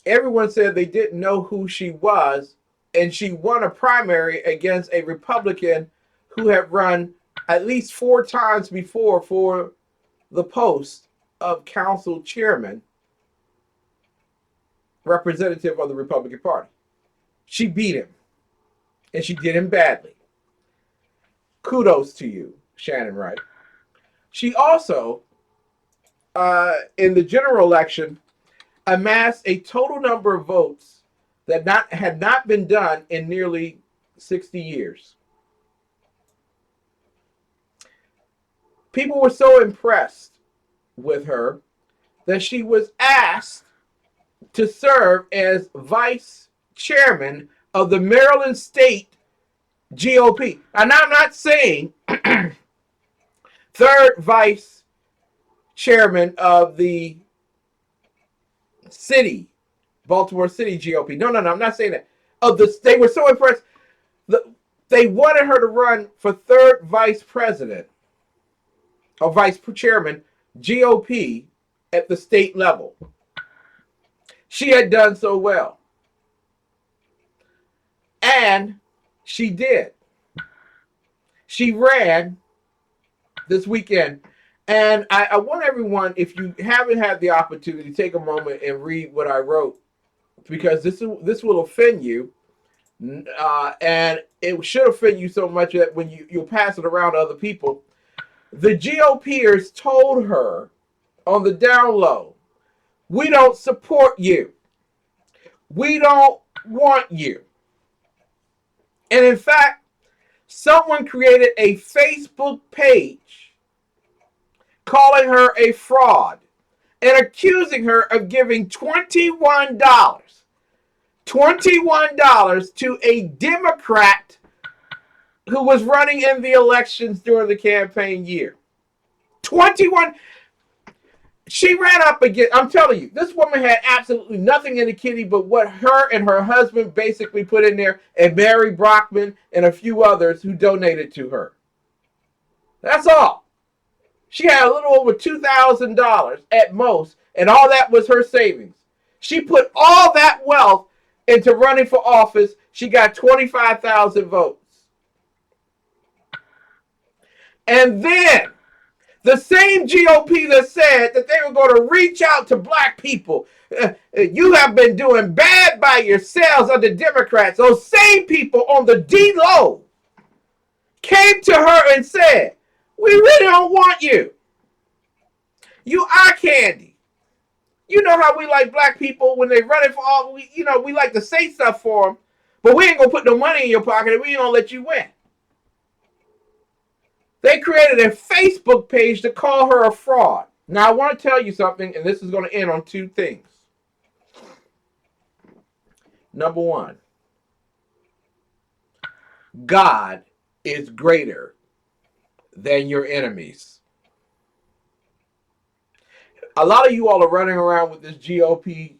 everyone said they didn't know who she was, and she won a primary against a Republican who had run at least 4 times before for the post of council chairman, representative of the Republican Party. She beat him, and she did him badly. Kudos to you, Shannon Wright. She also, in the general election, amassed a total number of votes that had not been done in nearly 60 years. People were so impressed with her that she was asked to serve as vice chairman of the Maryland State GOP. And I'm not saying third vice chairman of the city, Baltimore City GOP. No, I'm not saying that. They were so impressed. They wanted her to run for third vice president or vice chairman GOP at the state level. She had done so well. And she did. She ran this weekend. And I want everyone, if you haven't had the opportunity, take a moment and read what I wrote, because this will offend you. And it should offend you so much that when you'll pass it around to other people. The GOPers told her on the down low, we don't support you. We don't want you. And in fact, someone created a Facebook page calling her a fraud and accusing her of giving $21 to a Democrat who was running in the elections during the campaign year. 21. She ran up against, I'm telling you, this woman had absolutely nothing in the kitty but what her and her husband basically put in there, and Barry Brockman and a few others who donated to her. That's all. She had a little over $2,000 at most, and all that was her savings. She put all that wealth into running for office. She got 25,000 votes. And then the same GOP that said that they were going to reach out to black people. You have been doing bad by yourselves under Democrats. Those same people on the D-low came to her and said, we really don't want you. You eye candy. You know how we like black people when they running for all, we like to say stuff for them, but we ain't going to put no money in your pocket and we ain't going to let you win. They created a Facebook page to call her a fraud. Now, I want to tell you something, and this is going to end on two things. Number one, God is greater than your enemies. A lot of you all are running around with this GOP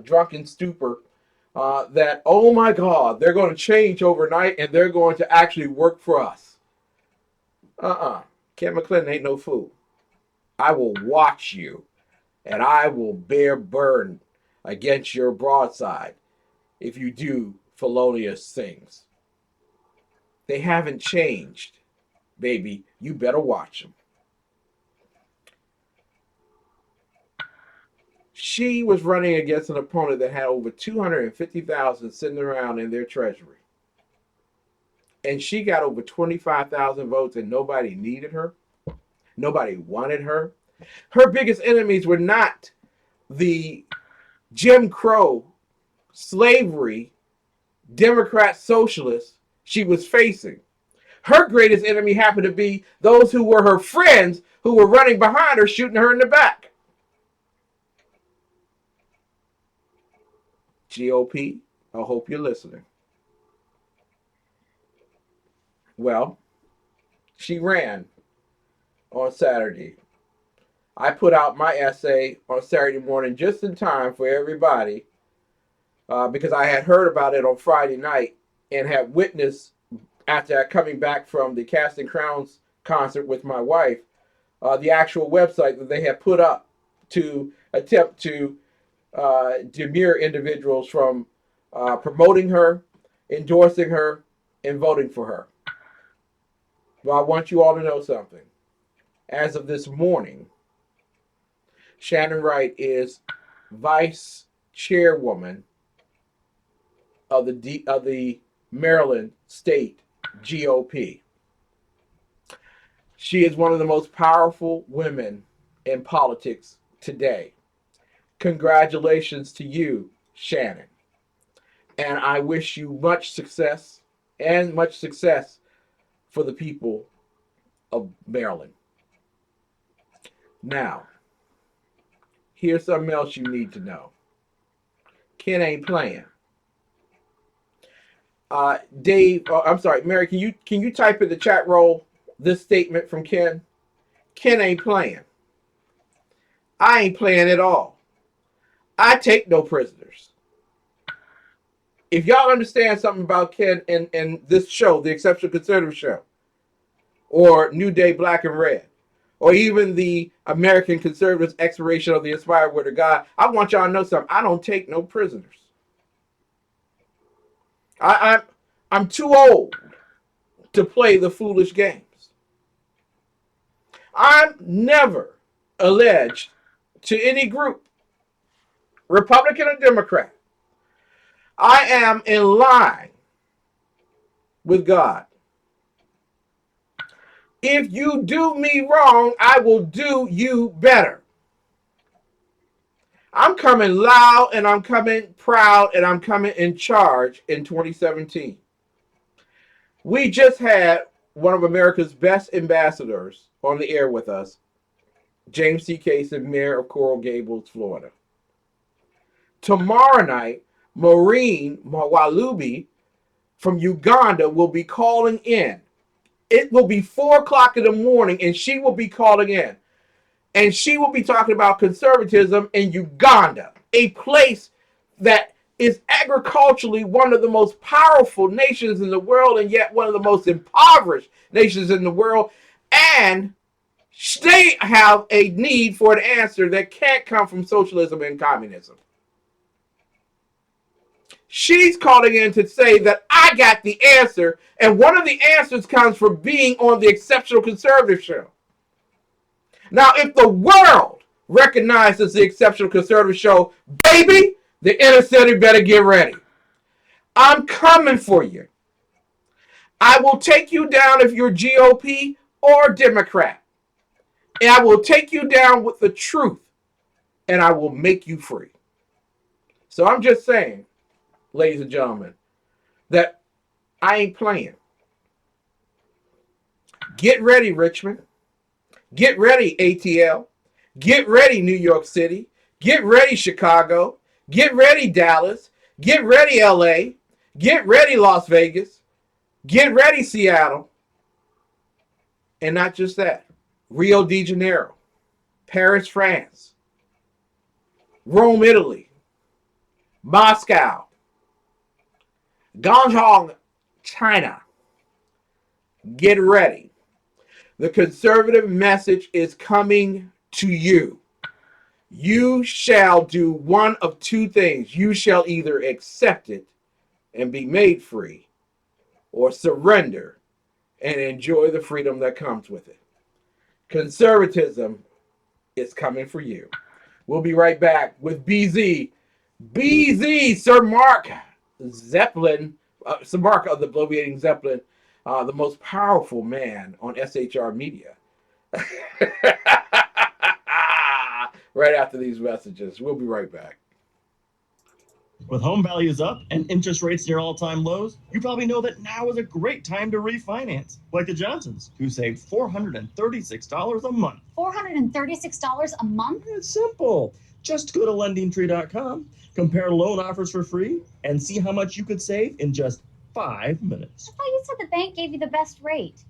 drunken stupor that, oh my God, they're going to change overnight and they're going to actually work for us. Ken McClellan ain't no fool. I will watch you and I will bear burden against your broadside if you do felonious things. They haven't changed, baby. You better watch them. She was running against an opponent that had over 250,000 sitting around in their treasury. And she got over 25,000 votes and nobody needed her. Nobody wanted her. Her biggest enemies were not the Jim Crow, slavery, Democrat socialists she was facing. Her greatest enemy happened to be those who were her friends who were running behind her, shooting her in the back. GOP, I hope you're listening. Well, she ran on Saturday. I put out my essay on Saturday morning just in time for everybody because I had heard about it on Friday night and had witnessed, after coming back from the Casting Crowns concert with my wife, the actual website that they had put up to attempt to deter individuals from promoting her, endorsing her, and voting for her. Well, I want you all to know something. As of this morning, Shannon Wright is vice chairwoman of the Maryland State GOP. She is one of the most powerful women in politics today. Congratulations to you, Shannon. And I wish you much success for the people of Maryland. Now, here's something else you need to know. Ken ain't playing. Mary, can you type in the chat roll this statement from Ken? Ken ain't playing. I ain't playing at all. I take no prisoners. If y'all understand something about Ken and this show, the Exceptional Conservative Show, or New Day Black and Red, or even the American Conservatives' Expiration of the Inspired Word of God, I want y'all to know something. I don't take no prisoners. I'm too old to play the foolish games. I'm never alleged to any group, Republican or Democrat. I am in line with God. If you do me wrong, I will do you better. I'm coming loud and I'm coming proud and I'm coming in charge in 2017. We just had one of America's best ambassadors on the air with us, James C. Cason, mayor of Coral Gables, Florida. Tomorrow night, Maureen Mwalubi from Uganda will be calling in. It will be 4 o'clock in the morning and she will be calling in. And she will be talking about conservatism in Uganda, a place that is agriculturally one of the most powerful nations in the world and yet one of the most impoverished nations in the world. And They have a need for an answer that can't come from socialism and communism. She's calling in to say that I got the answer, and one of the answers comes from being on the Exceptional Conservative Show. Now, if the world recognizes the Exceptional Conservative Show, baby, the inner city better get ready. I'm coming for you. I will take you down if you're GOP or Democrat. And I will take you down with the truth, and I will make you free. So I'm just saying, ladies and gentlemen, that I ain't playing. Get ready, Richmond. Get ready, ATL. Get ready, New York City. Get ready, Chicago. Get ready, Dallas. Get ready, LA. Get ready, Las Vegas. Get ready, Seattle. And not just that. Rio de Janeiro. Paris, France. Rome, Italy. Moscow. Guangzhou, China. Get ready. The conservative message is coming to you. You shall do one of two things. You shall either accept it and be made free, or surrender and enjoy the freedom that comes with it. Conservatism is coming for you. We'll be right back with BZ, Sir Mark Zeppelin, Sir Mark of the Bloviating Zeppelin, the most powerful man on SHR Media. Right after these messages. We'll be right back. With home values up and interest rates near all-time lows, you probably know that now is a great time to refinance, like the Johnsons, who saved $436 a month. $436 a month? It's simple. Just go to LendingTree.com, compare loan offers for free, and see how much you could save in just 5 minutes. I thought you said the bank gave you the best rate.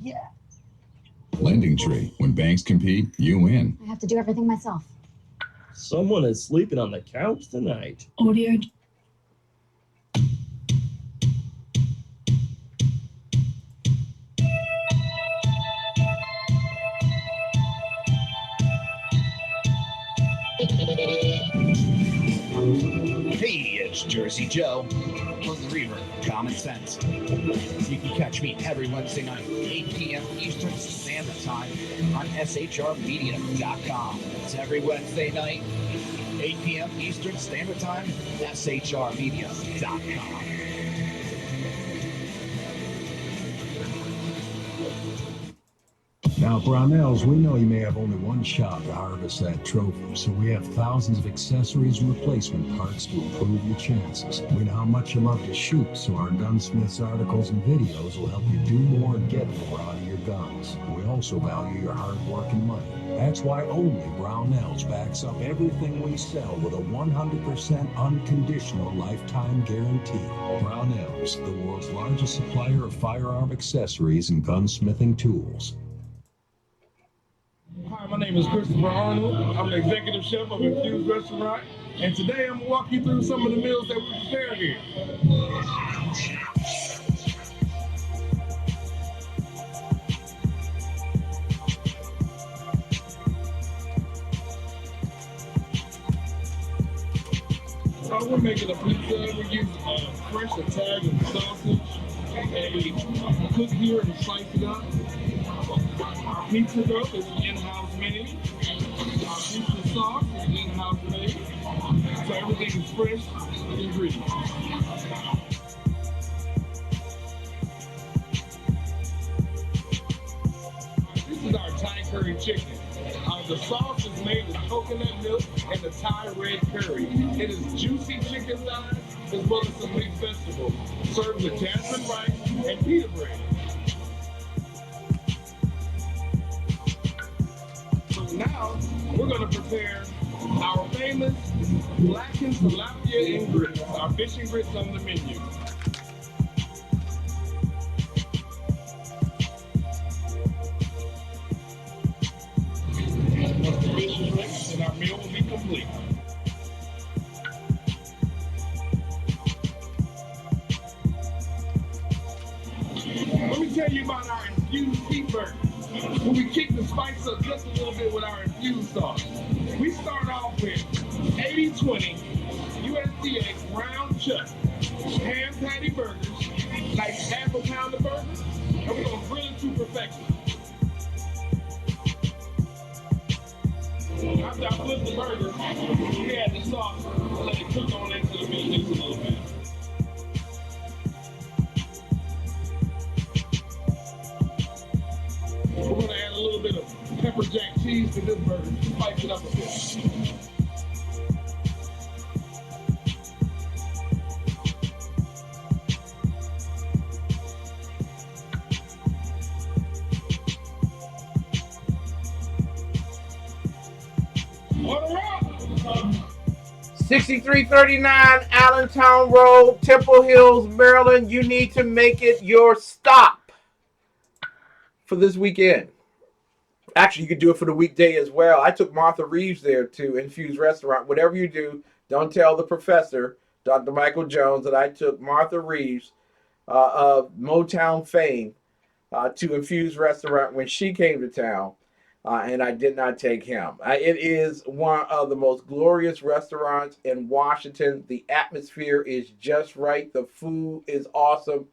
Yeah. Lending Tree. When banks compete, you win. I have to do everything myself. Someone is sleeping on the couch tonight. Audio. Hey, it's Jersey Joe. Close the reverb. Common sense. You can catch me every Wednesday night, 8 p.m. Eastern Standard Time on SHRmedia.com. It's every Wednesday night, 8 p.m. Eastern Standard Time, SHRmedia.com. Now, Brownells, we know you may have only one shot to harvest that trophy, so we have thousands of accessories and replacement parts to improve your chances. We know how much you love to shoot, so our Gunsmiths articles and videos will help you do more and get more out of your guns. We also value your hard work and money. That's why only Brownells backs up everything we sell with a 100% unconditional lifetime guarantee. Brownells, the world's largest supplier of firearm accessories and gunsmithing tools. Hi, my name is Christopher Arnold. I'm the executive chef of Infused Restaurant, and today I'm going to walk you through some of the meals that we prepare here. So we're making a pizza. We use fresh Italian sausage, and we cook here and slice it up. Our pizza dough is in-house made. Our pizza sauce is in-house made. So everything is fresh ingredients. This is our Thai curry chicken. The sauce is made with coconut milk and the Thai red curry. It is juicy chicken thighs as well as some mixed vegetables. Served with jasmine rice and pita bread. So now we're going to prepare our famous blackened tilapia and grits, our fish and grits on the menu. Once the fish is ready, then our meal will be complete. Let me tell you about our infused beef burger. When we kick the spice up just a little bit with our infused sauce. We start off with 80-20 USDA round chuck ham patty burgers, like half a pound of burgers, and we're gonna grill it to perfection. After I flip the burgers, we add the sauce and let it cook on into the meat just a little bit. We're going to add a little bit of pepper jack cheese to this burger to spice it up a bit. Order up! 6339 Allentown Road, Temple Hills, Maryland. You need to make it your stop for this weekend. Actually, you could do it for the weekday as well. I took Martha Reeves there to Infused Restaurant. Whatever you do, don't tell the professor, Dr. Michael Jones, that I took Martha Reeves of Motown fame to Infused Restaurant when she came to town. And I did not take him. It is one of the most glorious restaurants in Washington. The atmosphere is just right. The food is awesome.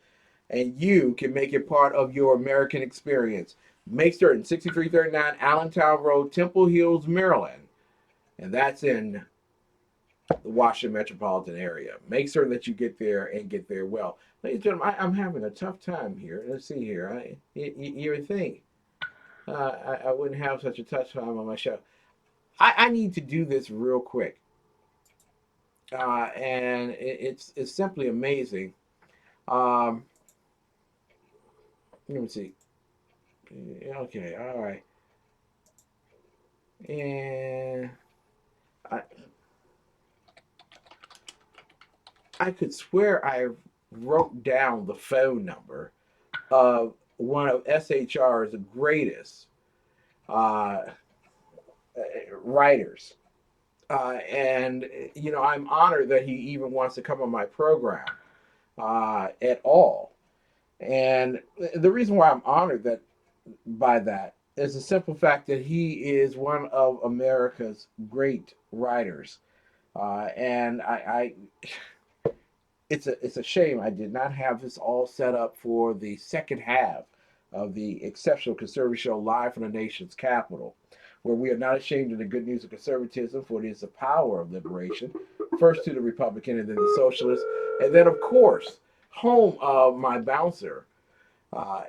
And you can make it part of your American experience. Make certain 6339 Allentown Road, Temple Hills, Maryland. And that's in the Washington metropolitan area. Make certain that you get there and get there well. Ladies and gentlemen, I'm having a tough time here. Let's see here. You would think I wouldn't have such a tough time on my show. I need to do this real quick. And it's simply amazing. Let me see. Okay, all right. And I could swear I wrote down the phone number of one of SHR's greatest writers. And, you know, I'm honored that he even wants to come on my program at all. And the reason why I'm honored by that is the simple fact that he is one of America's great writers. And it's a shame I did not have this all set up for the second half of the Exceptional Conservative Show live from the nation's capital, where we are not ashamed of the good news of conservatism, for it is the power of liberation, first to the Republican and then the Socialist, and then, of course, home of my bouncer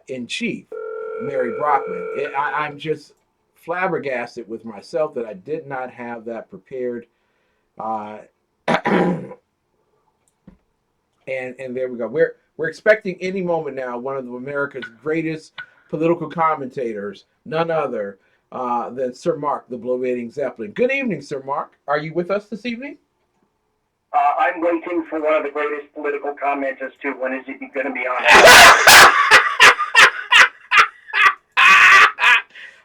in chief, Mary Brockman. I'm just flabbergasted with myself that I did not have that prepared. And there we go. We're expecting any moment now one of America's greatest political commentators, none other than Sir Mark, the Bloviating Zeppelin. Good evening, Sir Mark. Are you with us this evening? I'm waiting for one of the greatest political commenters too. When is he going to be on?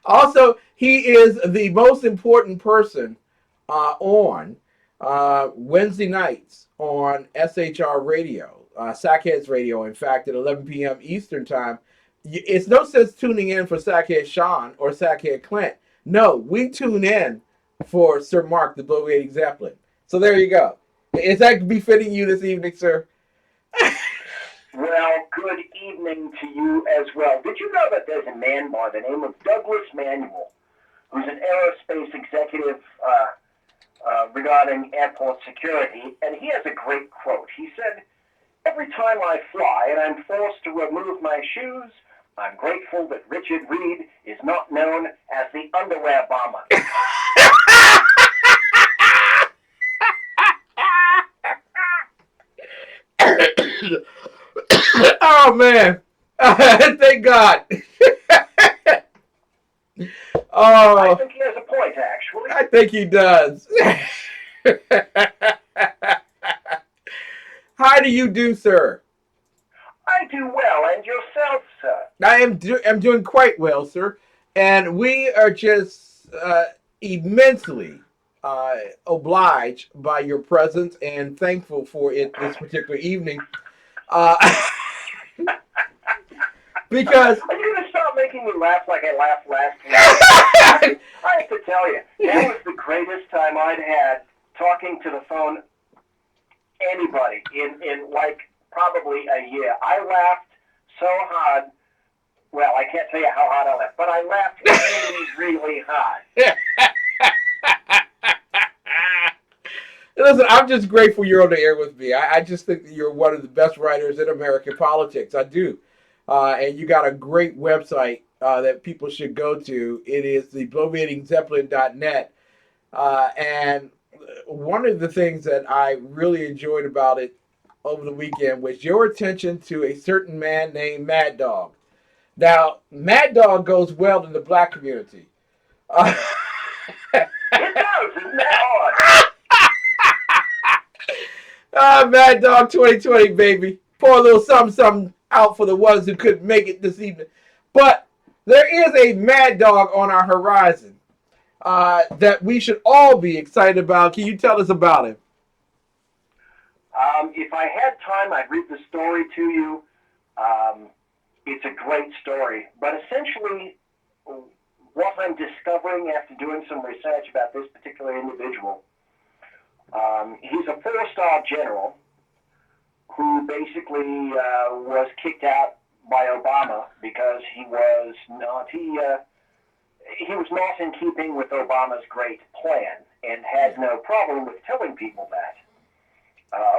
Also, he is the most important person on Wednesday nights on SHR Radio, Sackheads Radio. In fact, at 11 p.m. Eastern Time, it's no sense tuning in for Sackhead Sean or Sackhead Clint. No, we tune in for Sir Mark, the Bloviating Zeppelin. So there you go. Is that befitting you this evening, sir? Well, good evening to you as well. Did you know that there's a man by the name of Douglas Manuel, who's an aerospace executive regarding airport security, and he has a great quote. He said, "Every time I fly and I'm forced to remove my shoes, I'm grateful that Richard Reed is not known as the underwear bomber." Oh, man. Thank God. Oh, I think he has a point, actually. I think he does. How do you do, sir? I do well, and yourself, sir? I'm doing quite well, sir. And we are just immensely obliged by your presence and thankful for it this particular evening. Because are you going to start making making me laugh like I laughed last week. I have to tell you, that was the greatest time I'd had talking to the phone anybody in like probably a year. I laughed so hard. Well, I can't tell you how hard I laughed, but I laughed really, really hard. Listen, I'm just grateful you're on the air with me. I just think that you're one of the best writers in American politics. I do. And you got a great website that people should go to. It is the bloviatingzeppelin.net. And one of the things that I really enjoyed about it over the weekend was your attention to a certain man named Mad Dog. Now, Mad Dog goes well in the black community. It does, isn't that odd? Mad Dog 2020, baby. Pour a little something out for the ones who couldn't make it this evening. But there is a Mad Dog on our horizon that we should all be excited about. Can you tell us about him? If I had time, I'd read the story to you. It's a great story. But essentially, what I'm discovering after doing some research about this particular individual, he's a four-star general who basically was kicked out by Obama because he was not in keeping with Obama's great plan and had no problem with telling people that.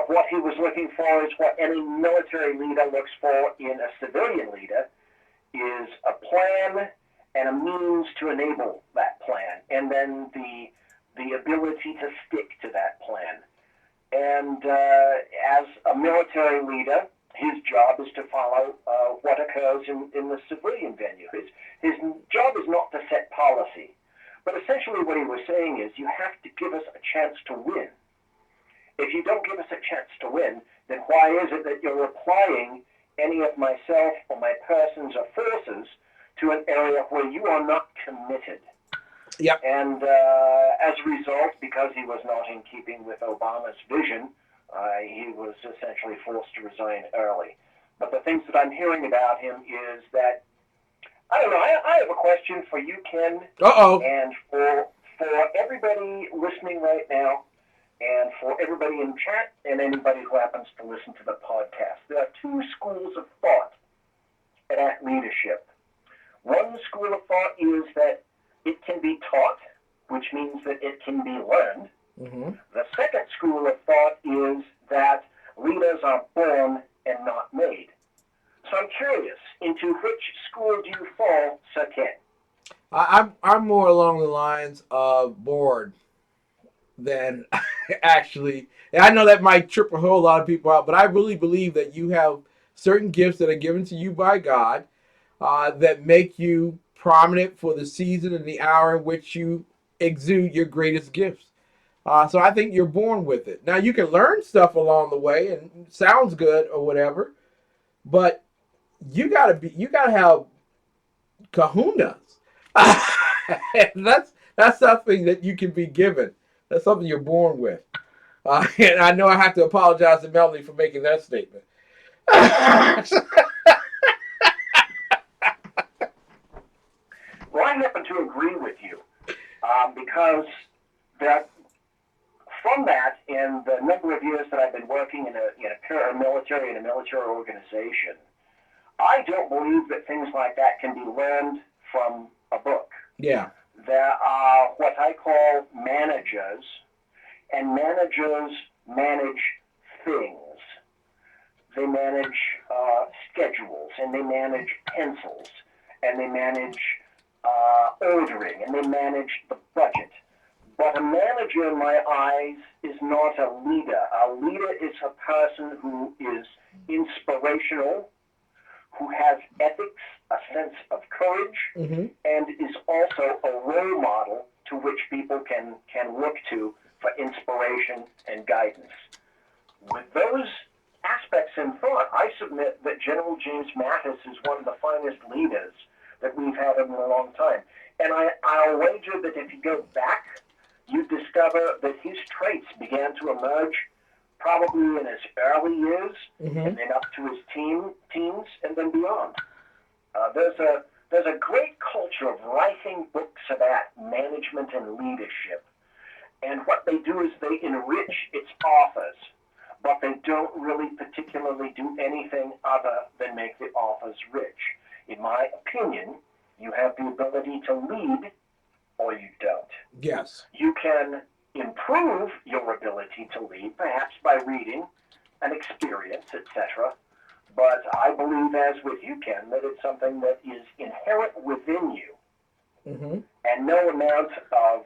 What he was looking for is what any military leader looks for in a civilian leader, is a plan and a means to enable that plan, and then the ability to stick to that plan. And as a military leader, his job is to follow what occurs in the civilian venue. His job is not to set policy. But essentially what he was saying is, you have to give us a chance to win. If you don't give us a chance to win, then why is it that you're applying any of myself or my persons or forces to an area where you are not committed? Yep. And as a result, because he was not in keeping with Obama's vision, he was essentially forced to resign early. But the things that I'm hearing about him is that, I don't know, I have a question for you, Ken. Uh-oh. And for everybody listening right now, and for everybody in chat and anybody who happens to listen to the podcast. There are two schools of thought at leadership. One school of thought is that it can be taught, which means that it can be learned. Mm-hmm. The second school of thought is that leaders are born and not made. So I'm curious, into which school do you fall, Sir Ken? I'm more along the lines of bored than actually. And I know that might trip a whole lot of people out, but I really believe that you have certain gifts that are given to you by God that make you prominent for the season and the hour in which you exude your greatest gifts. So I think you're born with it. Now you can learn stuff along the way, and it sounds good or whatever, but you gotta have kahunas. That's something that you can be given. That's something you're born with. And I know I have to apologize to Melanie for making that statement. Well, I happen to agree with you because from that, in the number of years that I've been working in a paramilitary and a military organization, I don't believe that things like that can be learned from a book. Yeah. There are what I call managers, and managers manage things. They manage schedules, and they manage pencils, and they manage ordering, and they manage the budget. But a manager, in my eyes, is not a leader. A leader is a person who is inspirational, who has ethics, a sense of courage, and is also a role model to which people can look to for inspiration and guidance. With those aspects in thought, I submit that General James Mattis is one of the finest leaders that we've had in a long time. And I'll wager that if you go back, you discover that his traits began to emerge probably in his early years, and then up to his teens, and then beyond. There's there's a great culture of writing books about management and leadership. And what they do is they enrich its authors, but they don't really particularly do anything other than make the authors rich. In my opinion, you have the ability to lead or you don't. Yes. You can improve your ability to lead, perhaps by reading and experience, etc. But I believe, as with you, Ken, that it's something that is inherent within you. Mm-hmm. And no amount of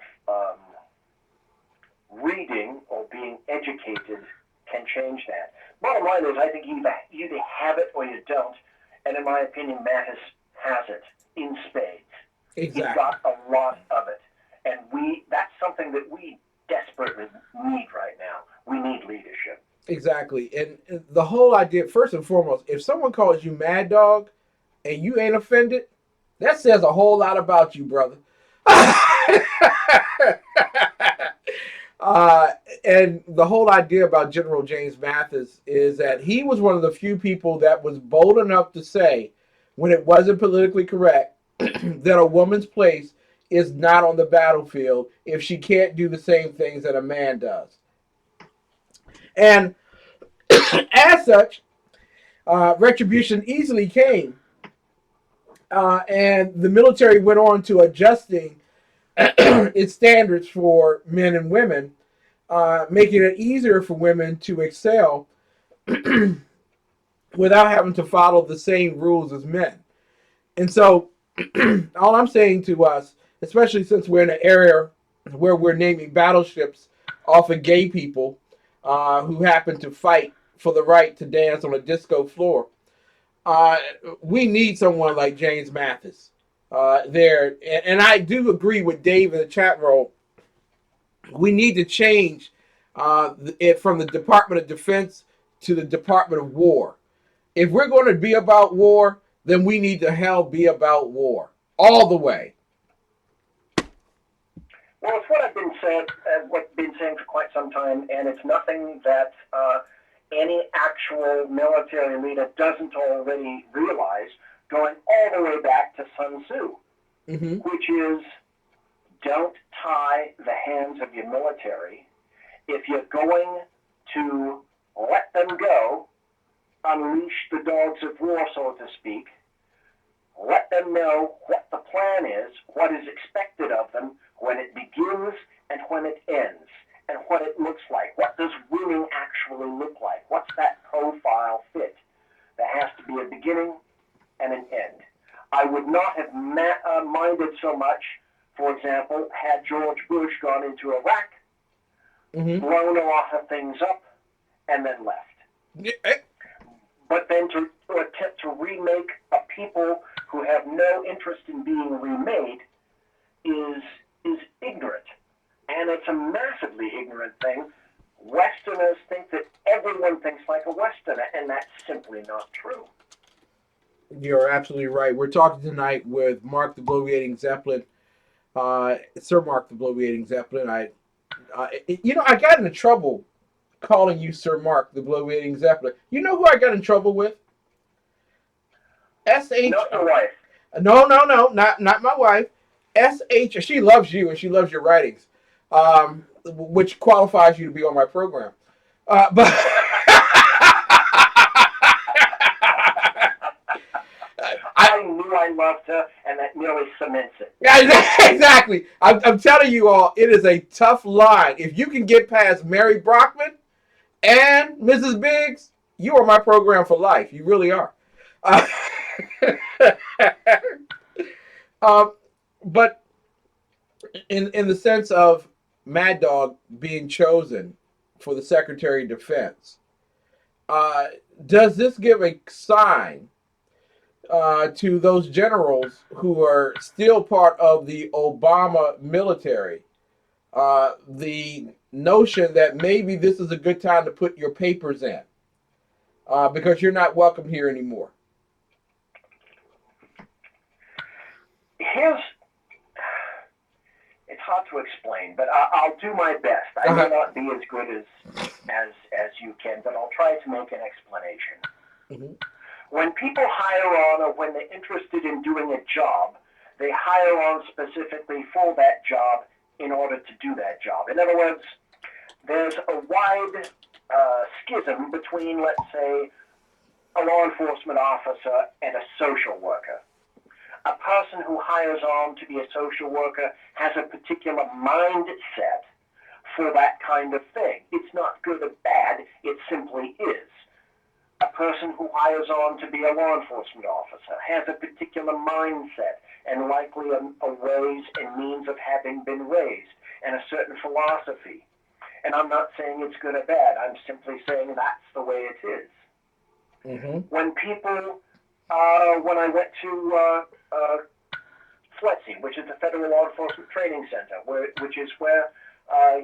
reading or being educated can change that. Bottom line is, I think you either have it or you don't. And in my opinion, Mattis has it in spades. Exactly. He's got a lot of it. And that's something that we desperately need right now. We need leadership. Exactly. And the whole idea, first and foremost, if someone calls you Mad Dog and you ain't offended, that says a whole lot about you, brother. And the whole idea about General James Mattis is that he was one of the few people that was bold enough to say, when it wasn't politically correct, that a woman's place is not on the battlefield if she can't do the same things that a man does. And as such, retribution easily came. And the military went on to adjusting its standards for men and women, making it easier for women to excel without having to follow the same rules as men. And so all I'm saying to us, especially since we're in an area where we're naming battleships off of gay people who happen to fight for the right to dance on a disco floor, we need someone like James Mattis there. And I do agree with Dave in the chat room. We need to change it from the Department of Defense to the Department of War. If we're going to be about war, then we need to be about war all the way. Well, it's what I've been saying for quite some time, and it's nothing that any actual military leader doesn't already realize, going all the way back to Sun Tzu, which is, don't tie the hands of your military. If you're going to let them go, unleash the dogs of war, so to speak, let them know what the plan is, what is expected of them, when it begins and when it ends, and what it looks like. What does winning actually look like? What's that profile fit? There has to be a beginning and an end. I would not have minded so much, for example, had George Bush gone into Iraq, blown a lot of things up, and then left. But then to attempt to remake a people who have no interest in being remade is ignorant. And it's a massively ignorant thing. Westerners think that everyone thinks like a Westerner, and that's simply not true. You're absolutely right. We're talking tonight with Mark the Bloviating Zeppelin, Sir Mark the Bloviating Zeppelin. I got into trouble calling you Sir Mark the Bloviating Zeppelin. You know who I got in trouble with? S.H. Not your wife. No, not my wife. S.H. She loves you and she loves your writings, which qualifies you to be on my program. But I knew I loved her, and that merely cements it. Yeah, exactly. I'm telling you all, it is a tough line. If you can get past Mary Brockman and Mrs. Biggs, you are my program for life. You really are. But in the sense of Mad Dog being chosen for the Secretary of Defense, does this give a sign to those generals who are still part of the Obama military, the notion that maybe this is a good time to put your papers in because you're not welcome here anymore? It's hard to explain, but I'll do my best. I may not be as good as you can, but I'll try to make an explanation. When people hire on or when they're interested in doing a job, they hire on specifically for that job in order to do that job. In other words, there's a wide schism between, let's say, a law enforcement officer and a social worker. A person who hires on to be a social worker has a particular mindset for that kind of thing. It's not good or bad, it simply is. A person who hires on to be a law enforcement officer has a particular mindset and likely a ways and means of having been raised and a certain philosophy. And I'm not saying it's good or bad, I'm simply saying that's the way it is. When people, when I went to FLETC, which is the Federal Law Enforcement Training Center, which is where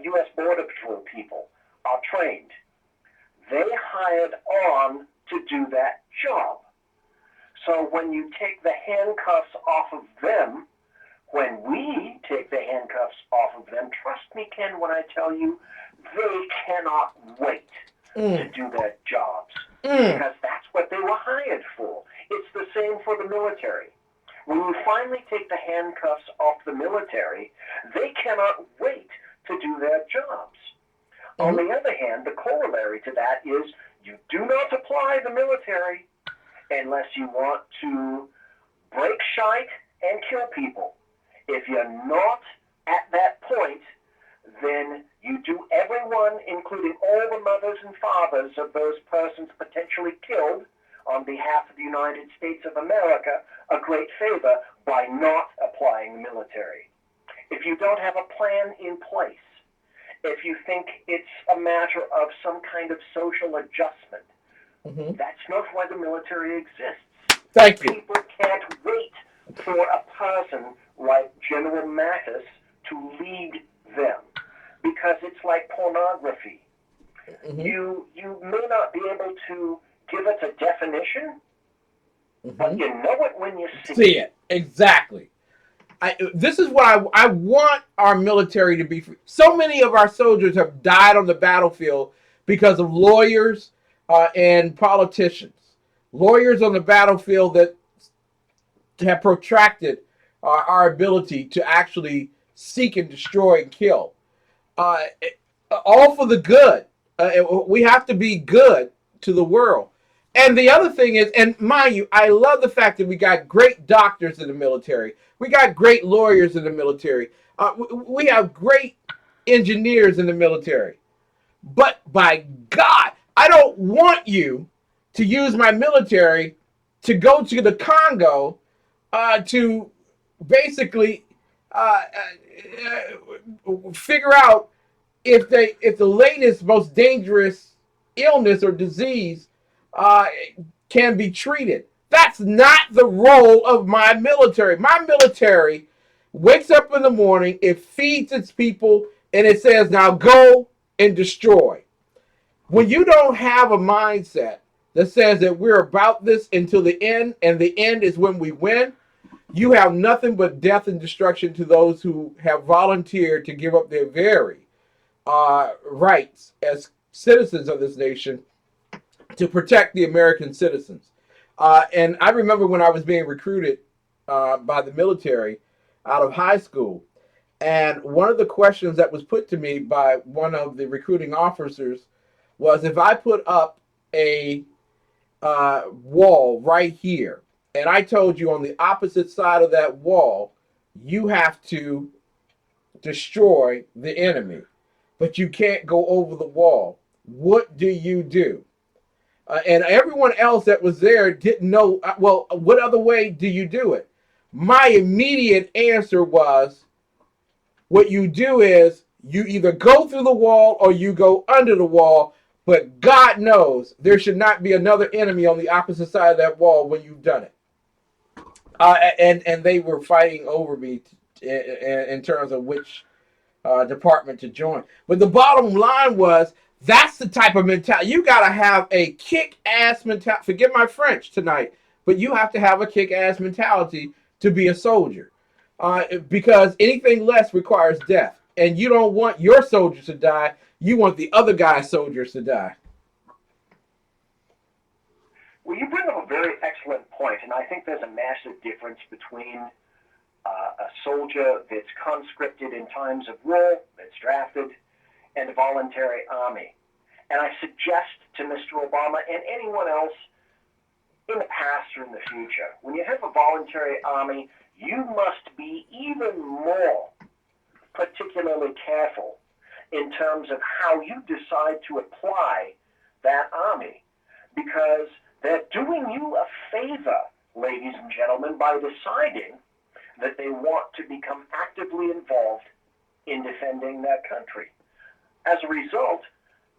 U.S. Border Patrol people are trained, they hired on to do that job. So when you take the handcuffs off of them, when we take the handcuffs off of them, trust me, Ken, when I tell you, they cannot wait to do their jobs. Because that's what they were hired for. It's the same for the military. When you finally take the handcuffs off the military, they cannot wait to do their jobs. On the other hand, the corollary to that is you do not apply the military unless you want to break shite and kill people. If you're not at that point, then you do everyone, including all the mothers and fathers of those persons potentially killed on behalf of the United States of America, a great favor by not applying the military. If you don't have a plan in place, if you think it's a matter of some kind of social adjustment, that's not why the military exists. Thank you. People can't wait for a person like General Mattis to lead them, because it's like pornography. You may not be able to give it a definition, but you know it when you see it. Exactly. This is what I want our military to be. So many of our soldiers have died on the battlefield because of lawyers and politicians. Lawyers on the battlefield that have protracted our ability to actually seek and destroy and kill. All for the good. We have to be good to the world. And the other thing is, and mind you, I love the fact that we got great doctors in the military. We got great lawyers in the military. We have great engineers in the military. But by God, I don't want you to use my military to go to the Congo to basically figure out if the latest, most dangerous illness or disease can be treated. That's not the role of my military. My military wakes up in the morning, it feeds its people, and it says, now go and destroy. When you don't have a mindset that says that we're about this until the end, and the end is when we win, you have nothing but death and destruction to those who have volunteered to give up their very rights as citizens of this nation to protect the American citizens. And I remember when I was being recruited by the military out of high school, and one of the questions that was put to me by one of the recruiting officers was, if I put up a wall right here, and I told you on the opposite side of that wall, you have to destroy the enemy, but you can't go over the wall, what do you do? And everyone else that was there didn't know, well, what other way do you do it? My immediate answer was, what you do is you either go through the wall or you go under the wall, but God knows there should not be another enemy on the opposite side of that wall when you've done it. And they were fighting over me in terms of which department to join. But the bottom line was, that's the type of mentality. You got to have a kick-ass mentality. Forgive my French tonight, but you have to have a kick-ass mentality to be a soldier. Because anything less requires death. And you don't want your soldiers to die. You want the other guy's soldiers to die. Well, you bring up a very excellent point. And I think there's a massive difference between a soldier that's conscripted in times of war, that's drafted, and a voluntary army. And I suggest to Mr. Obama and anyone else in the past or in the future, when you have a voluntary army, you must be even more particularly careful in terms of how you decide to apply that army, because they're doing you a favor, ladies and gentlemen, by deciding that they want to become actively involved in defending their country. As a result,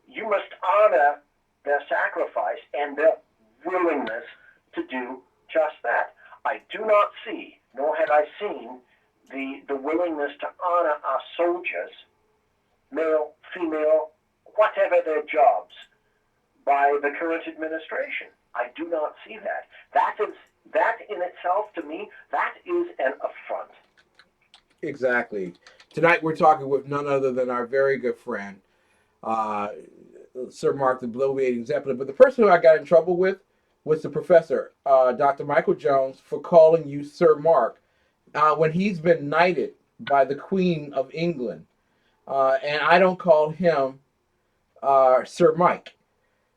you must honor their sacrifice and their willingness to do just that. I do not see, nor have I seen, the willingness to honor our soldiers, male, female, whatever their jobs, by the current administration. I do not see that. That in itself, to me, that is an affront. Exactly. Tonight we're talking with none other than our very good friend, Sir Mark, the Bloviating Zeppelin. But the person who I got in trouble with was the professor, Dr. Michael Jones, for calling you Sir Mark when he's been knighted by the Queen of England. And I don't call him Sir Mike.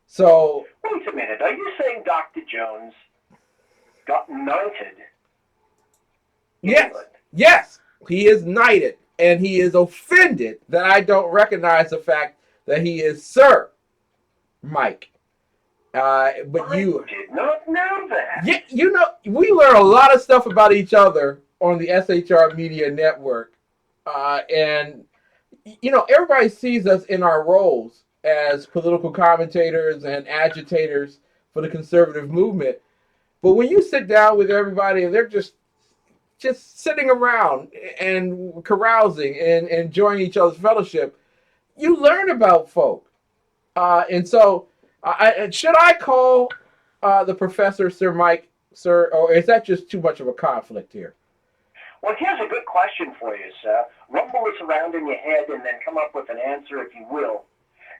So wait a minute. Are you saying Dr. Jones got knighted? Yes. Yes. He is knighted, and he is offended that I don't recognize the fact that he is Sir Mike. But you did not know that. Yeah, you know, we learn a lot of stuff about each other on the SHR Media Network, and you know, everybody sees us in our roles as political commentators and agitators for the conservative movement. But when you sit down with everybody and they're just sitting around and carousing and enjoying each other's fellowship, you learn about folk. And so, should I call the professor Sir Mike, sir, or is that just too much of a conflict here? Well, here's a good question for you, sir. Rumble this around in your head and then come up with an answer if you will.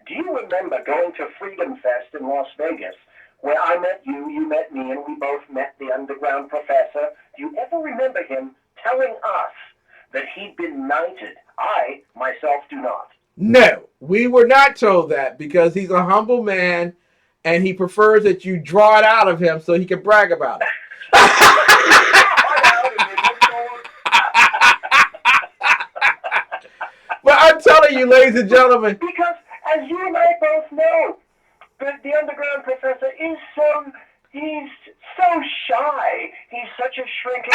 Do you remember going to Freedom Fest in Las Vegas, where I met you, you met me, and we both met the underground professor? Do you ever remember him telling us that he'd been knighted? I, myself, do not. No, we were not told that because he's a humble man and he prefers that you draw it out of him so he can brag about it. But I'm telling you, ladies and gentlemen. Because, as you and I both know, the underground professor is he's so shy. He's such a shrinking.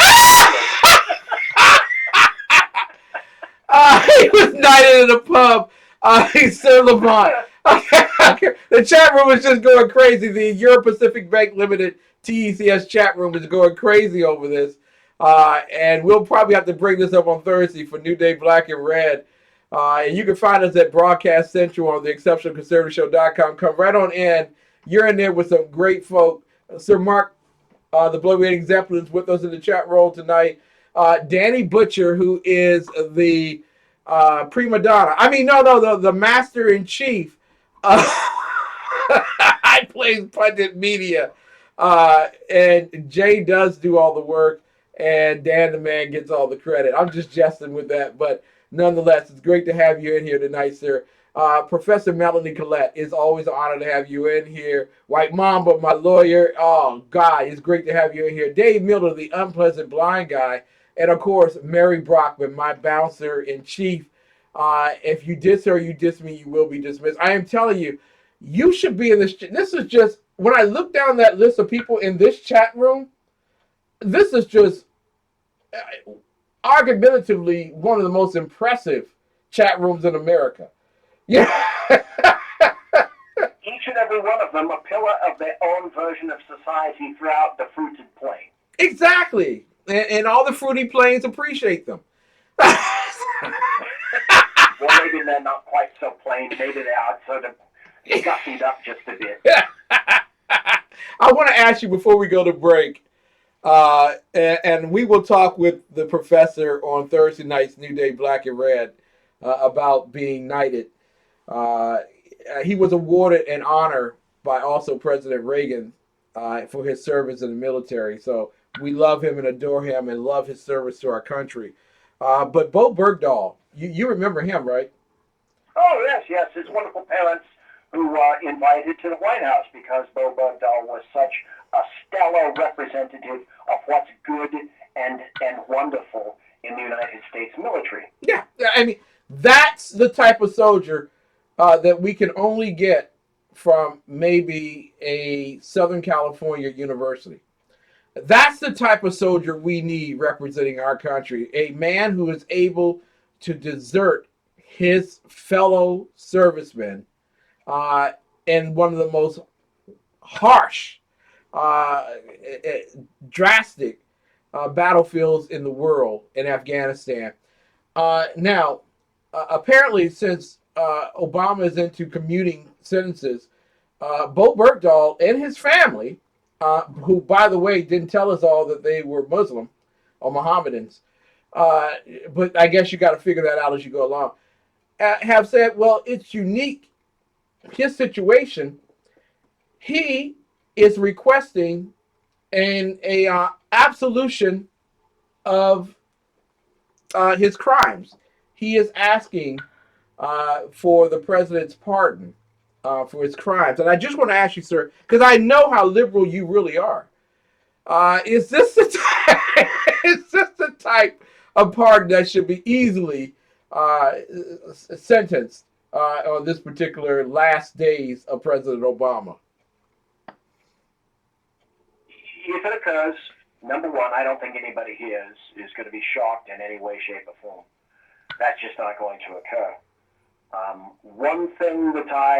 He was knighted in a pub. He's Sir Lamont. The chat room was just going crazy. The Euro Pacific Bank Limited TECS chat room is going crazy over this. And we'll probably have to bring this up on Thursday for New Day Black and Red. And you can find us at Broadcast Central on the exceptionalconservativeshow.com. Come right on in. You're in there with some great folk. Sir Mark, the Bloviating Zeppelin, is with us in the chat room tonight. Danny Butcher, who is the prima donna. I mean, the master in chief. I play pundit media. And Jay does do all the work, and Dan the man gets all the credit. I'm just jesting with that, but nonetheless, it's great to have you in here tonight, sir. Professor Melanie Collette, it's always an honor to have you in here. White Mamba, my lawyer. Oh, God, it's great to have you in here. Dave Miller, the unpleasant blind guy. And, of course, Mary Brockman, my bouncer in chief. If you diss her, you diss me, you will be dismissed. I am telling you, you should be in this. This is just, when I look down that list of people in this chat room, this is just argumentatively one of the most impressive chat rooms in America. Yeah. Each and every one of them a pillar of their own version of society throughout the fruited plain. Exactly. And all the fruity plains appreciate them. Well, maybe they're not quite so plain. Maybe they are sort of gutted up just a bit. I want to ask you before we go to break, and we will talk with the professor on Thursday night's New Day Black and Red about being knighted. He was awarded an honor by also President Reagan for his service in the military. So we love him and adore him and love his service to our country. But Bo Bergdahl, you remember him, right? Oh, yes. His wonderful parents who invited to the White House because Bo Bergdahl was such a stellar representative of what's good and wonderful in the United States military. Yeah, I mean, that's the type of soldier that we can only get from maybe a Southern California university. That's the type of soldier we need representing our country. A man who is able to desert his fellow servicemen in one of the most harsh, drastic battlefields in the world in Afghanistan. Now, apparently, since Obama is into commuting sentences, Bo Bergdahl and his family, who, by the way, didn't tell us all that they were Muslim or Mohammedans, but I guess you got to figure that out as you go along, have said, well, it's unique, his situation. He is requesting an absolution of his crimes. He is asking for the president's pardon for his crimes. And I just want to ask you, sir, because I know how liberal you really are. Is this the type of pardon that should be easily sentenced on this particular last days of President Obama? If it occurs, number one, I don't think anybody here is going to be shocked in any way, shape, or form. That's just not going to occur. One thing that I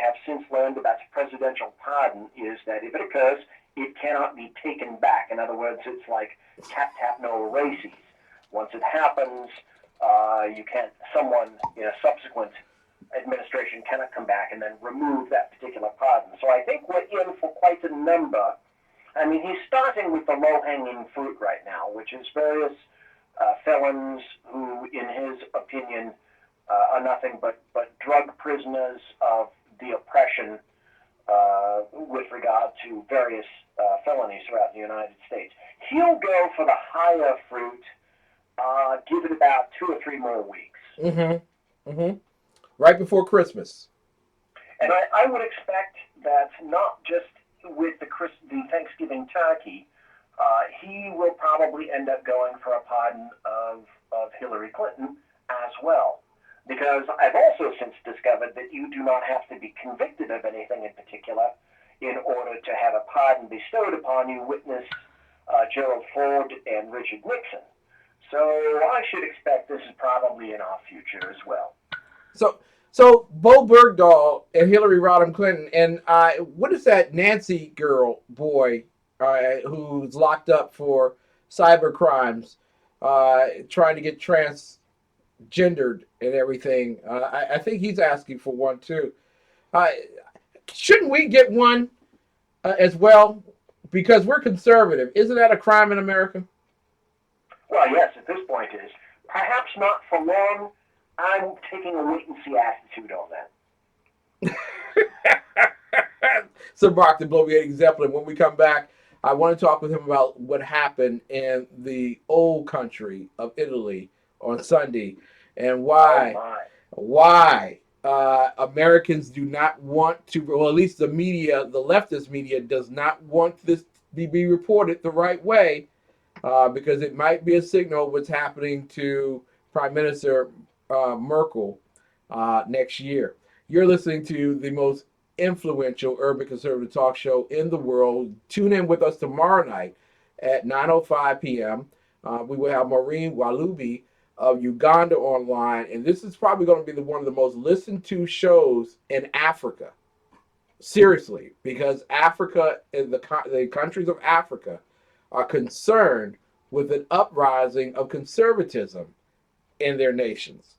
have since learned about presidential pardon is that if it occurs, it cannot be taken back. In other words, it's like tap, tap, no erases. Once it happens, someone in a subsequent administration cannot come back and then remove that particular pardon. So I think we're in for quite a number. I mean, he's starting with the low-hanging fruit right now, which is various felons who, in his opinion, are nothing but drug prisoners of the oppression with regard to various felonies throughout the United States. He'll go for the higher fruit, give it about 2 or 3 more weeks. Right before Christmas. And I would expect that not just with the Thanksgiving turkey, he will probably end up going for a pardon of Hillary Clinton as well. Because I've also since discovered that you do not have to be convicted of anything in particular in order to have a pardon bestowed upon you, witness Gerald Ford and Richard Nixon. So I should expect this is probably in our future as well. So Bo Bergdahl and Hillary Rodham Clinton, and what is that Nancy girl boy who's locked up for cyber crimes, trying to get transgendered and everything? I think he's asking for one too. Shouldn't we get one as well? Because we're conservative. Isn't that a crime in America? Well, yes, at this point it is. Perhaps not for long. I'm taking a wait-and-see attitude on that. Sir Mark, the Bloviating Zeppelin. When we come back, I want to talk with him about what happened in the old country of Italy on Sunday and why Americans do not want to, or at least the media, the leftist media, does not want this to be reported the right way, because it might be a signal of what's happening to Prime Minister Merkel next year. You're listening to the most influential urban conservative talk show in the world. Tune in with us tomorrow night at 9:05 p.m. We will have Maureen Walubi of Uganda online, and this is probably going to be one of the most listened to shows in Africa. Seriously, because Africa and the countries of Africa are concerned with an uprising of conservatism in their nations.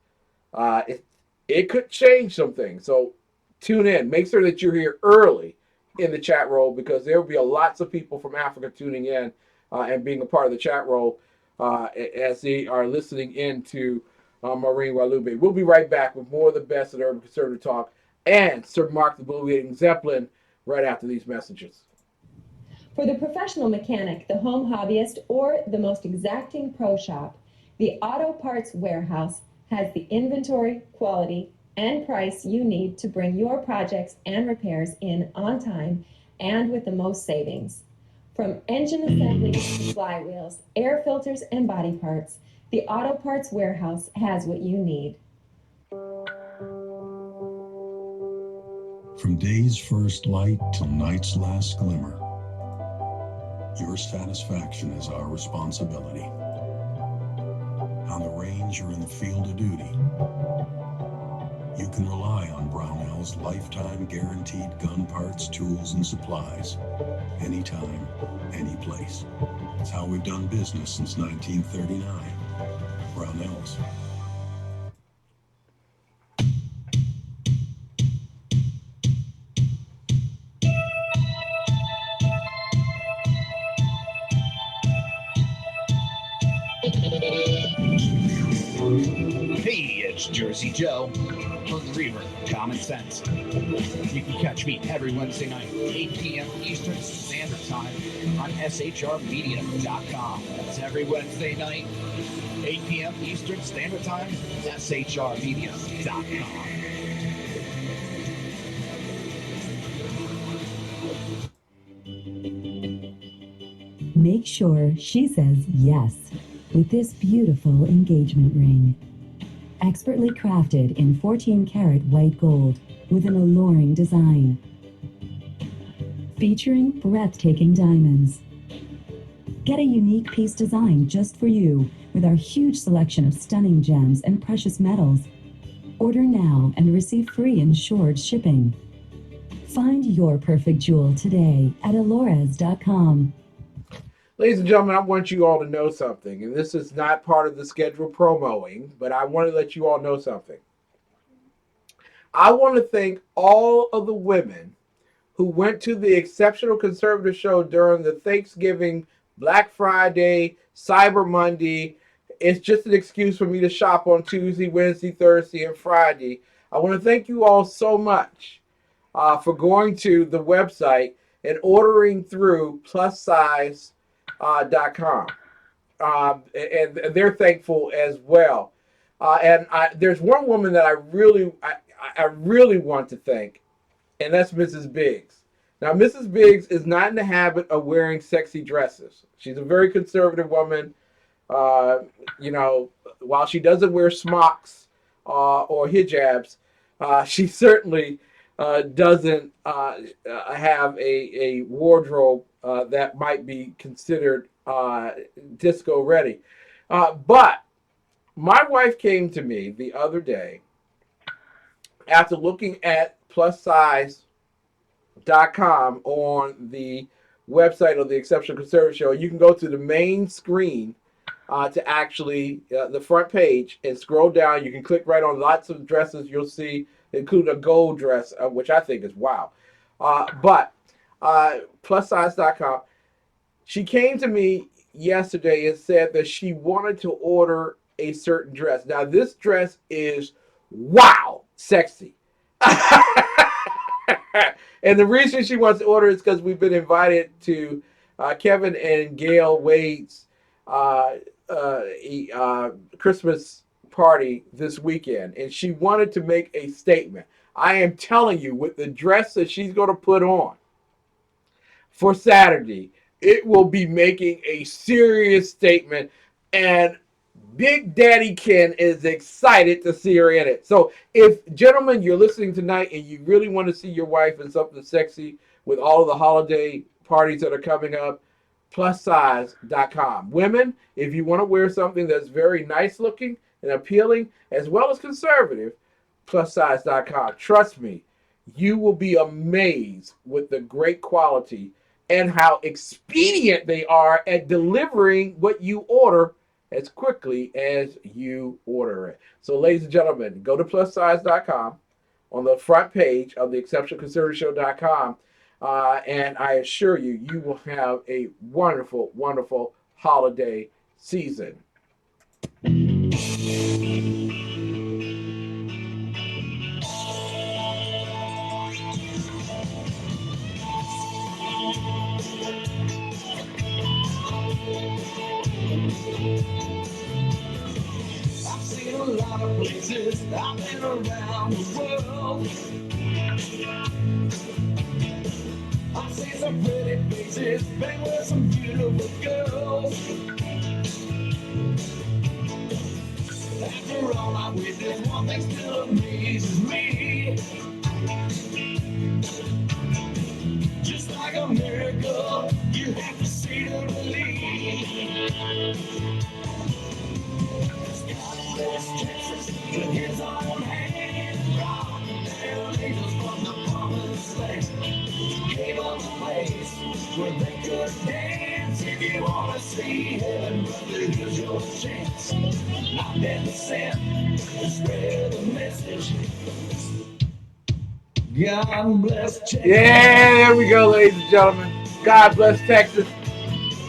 It could change some things. So tune in. Make sure that you're here early in the chat roll, because there will be lots of people from Africa tuning in and being a part of the chat roll as they are listening in to Maureen Walubi. We'll be right back with more of the best of urban conservative talk and Sir Mark the Bloviating Zeppelin right after these messages. For the professional mechanic, the home hobbyist, or the most exacting pro shop, the Auto Parts Warehouse has the inventory, quality, and price you need to bring your projects and repairs in on time and with the most savings. From engine assemblies to flywheels, air filters, and body parts, the Auto Parts Warehouse has what you need. From day's first light till night's last glimmer, your satisfaction is our responsibility. On the range or in the field of duty, you can rely on Brownell's lifetime guaranteed gun parts, tools, and supplies. Anytime, any place. It's how we've done business since 1939. Brownell's. Hey, it's Jersey Joe from the Reaver, Common Sense. You can catch me every Wednesday night, 8 p.m. Eastern Standard Time on shrmedia.com. That's every Wednesday night, 8 p.m. Eastern Standard Time, shrmedia.com. Make sure she says yes with this beautiful engagement ring. Expertly crafted in 14-karat white gold with an alluring design. Featuring breathtaking diamonds. Get a unique piece designed just for you with our huge selection of stunning gems and precious metals. Order now and receive free insured shipping. Find your perfect jewel today at alores.com. Ladies and gentlemen, I want you all to know something, and this is not part of the scheduled promoing, but I want to let you all know something. I want to thank all of the women who went to the Exceptional Conservative Show during the Thanksgiving, Black Friday, Cyber Monday. It's just an excuse for me to shop on Tuesday, Wednesday, Thursday, and Friday. I want to thank you all so much for going to the website and ordering through plussize.com. And they're thankful as well. There's one woman that I really want to thank, and that's Mrs. Biggs. Now, Mrs. Biggs is not in the habit of wearing sexy dresses. She's a very conservative woman. While she doesn't wear smocks or hijabs, she certainly doesn't have a wardrobe that might be considered disco ready. But my wife came to me the other day after looking at plussize.com on the website of the Exceptional Conservative Show. You can go to the main screen to actually the front page and scroll down. You can click right on lots of dresses you'll see, including a gold dress, which I think is wow. But plussize.com, she came to me yesterday and said that she wanted to order a certain dress. Now, this dress is wow sexy. And the reason she wants to order is because we've been invited to Kevin and Gail Wade's Christmas party this weekend, and she wanted to make a statement. I am telling you, with the dress that she's going to put on for Saturday, it will be making a serious statement, and Big Daddy Ken is excited to see her in it. So if, gentlemen, you're listening tonight and you really want to see your wife in something sexy with all of the holiday parties that are coming up, plussize.com. Women, if you want to wear something that's very nice looking and appealing as well as conservative, plussize.com. Trust me, you will be amazed with the great quality and how expedient they are at delivering what you order as quickly as you order it. So, ladies and gentlemen, go to plussize.com on the front page of the exceptionalconservativeshow.com, and I assure you, you will have a wonderful, wonderful holiday season. places, I've been around the world. I've seen some pretty faces, been with some beautiful girls. After all I witnessed, one thing still amazes me. Just like a miracle, you have to see to believe. God bless Texas with his own hand. Down angels from the promised land gave them a place where they could dance. If you want to see heaven, brother, here's your chance. I've been sent to spread the message. God bless Texas. Yeah, there we go, ladies and gentlemen. God bless Texas.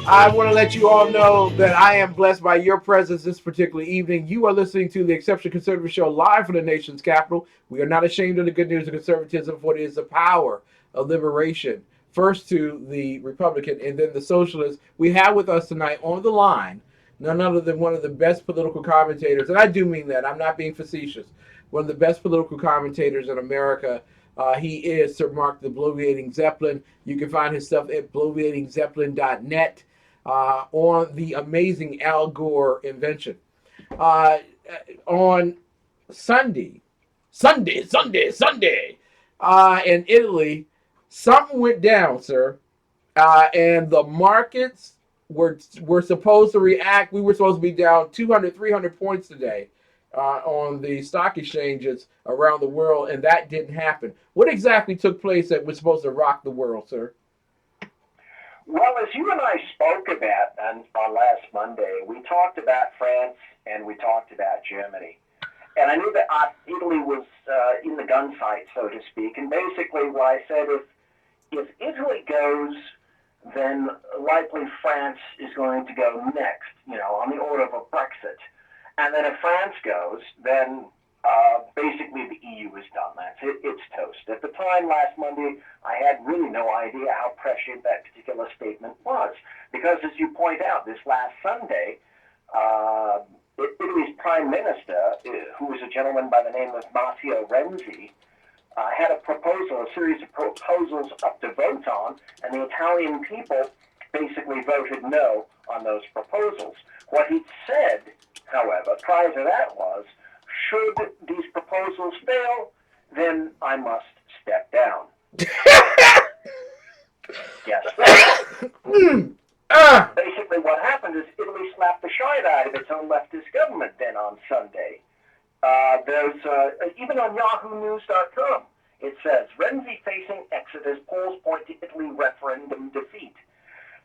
I want to let you all know that I am blessed by your presence this particular evening. You are listening to the Exceptional Conservative Show live from the nation's capital. We are not ashamed of the good news of conservatism, for it is the power of liberation. First to the Republican and then the socialist. We have with us tonight on the line none other than one of the best political commentators, and I do mean that. I'm not being facetious. One of the best political commentators in America. He is Sir Mark the Bloviating Zeppelin. You can find his stuff at bloviatingzeppelin.net. On the amazing Al Gore invention. On Sunday, in Italy, something went down, sir, and the markets were supposed to react. We were supposed to be down 200, 300 points today on the stock exchanges around the world, and that didn't happen. What exactly took place that was supposed to rock the world, sir? Well, as you and I spoke about on last Monday, we talked about France and we talked about Germany. And I knew that Italy was in the gunfight, so to speak. And basically what I said, if Italy goes, then likely France is going to go next, on the order of a Brexit. And then if France goes, then basically the EU is done. That's it. It's toast. At the time last Monday, I had really no idea how prescient that particular statement was. Because as you point out, this last Sunday, Italy's prime minister, who was a gentleman by the name of Matteo Renzi, had a series of proposals up to vote on, and the Italian people basically voted no on those proposals. What he said, however, prior to that was, should these proposals fail, then I must step down. Yes. Basically what happened is Italy slapped the shite out of its own leftist government then on Sunday. There's even on yahoonews.com, it says, Renzi facing exodus, polls point to Italy referendum defeat.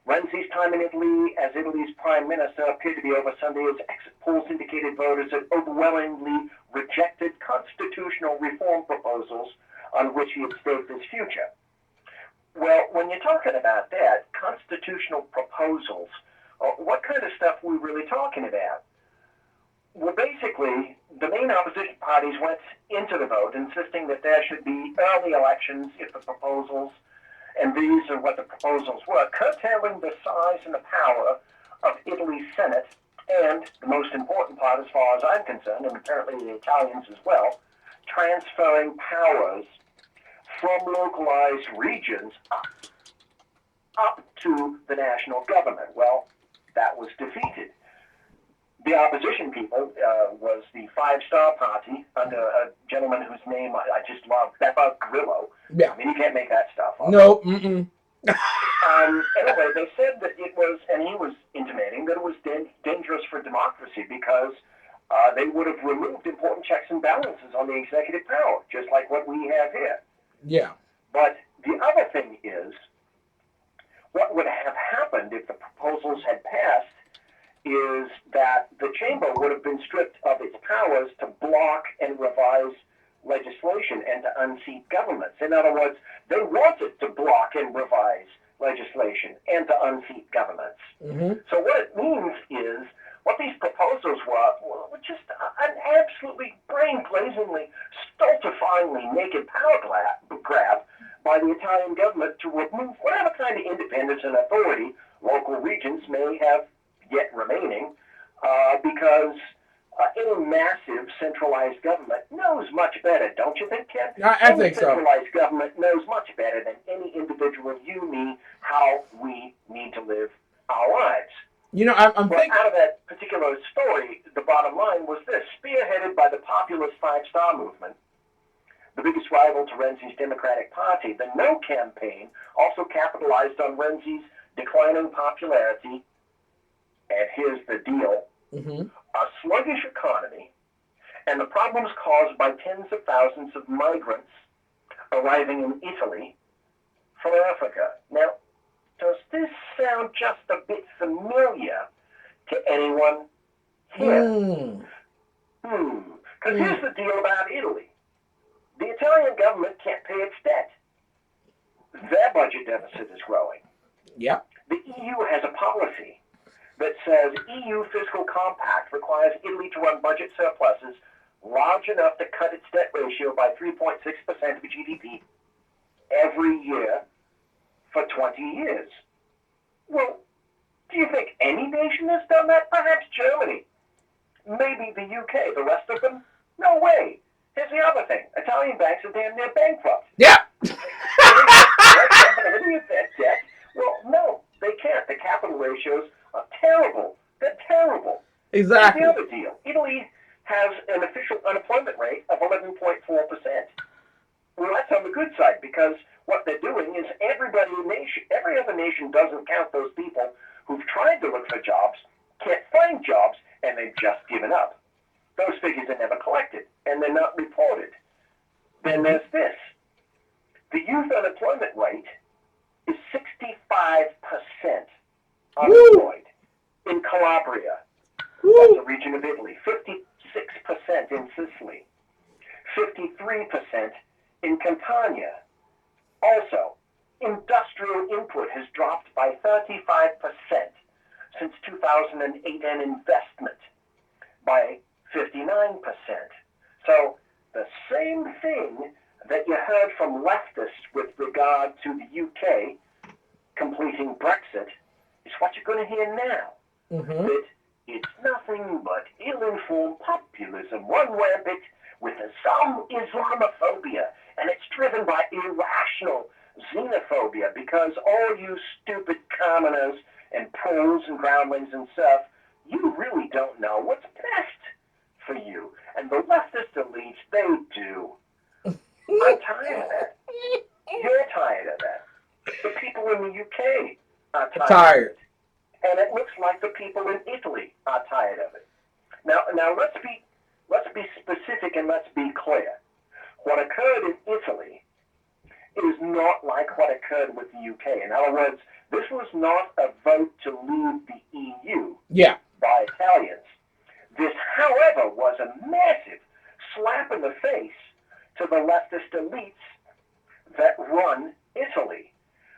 Renzi's time in Italy as Italy's prime minister appeared to be over Sunday as exit polls indicated voters had overwhelmingly rejected constitutional reform proposals on which he had staked his future. Well, when you're talking about that, constitutional proposals, what kind of stuff are we really talking about? Well, basically, the main opposition parties went into the vote insisting that there should be early elections if the proposals, and these are what the proposals were, curtailing the size and the power of Italy's Senate, and the most important part as far as I'm concerned, and apparently the Italians as well, transferring powers from localized regions up to the national government. Well, that was defeated. The opposition people was the Five Star Party under a gentleman whose name I just love, Beppe Grillo. Yeah. I mean, you can't make that stuff up. No. Anyway, they said that it was, and he was intimating that it was dangerous for democracy because they would have removed important checks and balances on the executive power, just like what we have here. Yeah. But the other thing is, what would have happened if the proposals had passed is that the chamber would have been stripped of its powers to block and revise legislation and to unseat governments. In other words, they wanted to block and revise legislation and to unseat governments. Mm-hmm. So what it means is, what these proposals were just an absolutely brain-blazingly, stultifyingly naked power grab by the Italian government to remove whatever kind of independence and authority local regions may have yet remaining, because Any massive centralized government knows much better, don't you think, Ken? I think so. Centralized government knows much better than any individual, you, me, how we need to live our lives. You know, I'm thinking... Out of that particular story, the bottom line was this. Spearheaded by the populist Five-Star Movement, the biggest rival to Renzi's Democratic Party, the No campaign also capitalized on Renzi's declining popularity. And here's the deal. A sluggish economy and the problems caused by tens of thousands of migrants arriving in Italy from Africa. Now, does this sound just a bit familiar to anyone here? Because here's the deal about Italy. The Italian government can't pay its debt. Their budget deficit is growing. Yep. The EU has a policy that says EU fiscal compact requires Italy to run budget surpluses large enough to cut its debt ratio by 3.6% of GDP every year for 20 years. Well, do you think any nation has done that? Perhaps Germany. Maybe the UK. The rest of them? No way. Here's the other thing. Italian banks are damn near bankrupt. Yeah. Well, no, they can't. The capital ratios are terrible. They're terrible. Exactly. Here's the other deal. Italy has an official unemployment rate of 11.4%. Well, that's on the good side because what they're doing is every other nation doesn't count those people who've tried to look for jobs, can't find jobs, and they've just given up. Those figures are never collected, and they're not reported. Then there's this. The youth unemployment rate is 65% unemployed in Calabria. That's a region of Italy. 56% in Sicily. 53% in Campania. Also, industrial input has dropped by 35% since 2008 and investment by 59%. So the same thing that you heard from leftists with regard to the UK completing Brexit is what you're going to hear now. That it's nothing but ill-informed populism, run rampant with some Islamophobia, and it's driven by irrational xenophobia because all you stupid commoners and proles and groundlings and stuff, you really don't know what's best for you. And the leftist elites, they do. I'm tired of that. You're tired of that. The people in the UK are tired. And it looks like the people in Italy are tired of it. Now let's be specific and let's be clear. What occurred in Italy is not like what occurred with the UK. In other words, this was not a vote to leave the EU by Italians. This, however, was a massive slap in the face to the leftist elites that run Italy,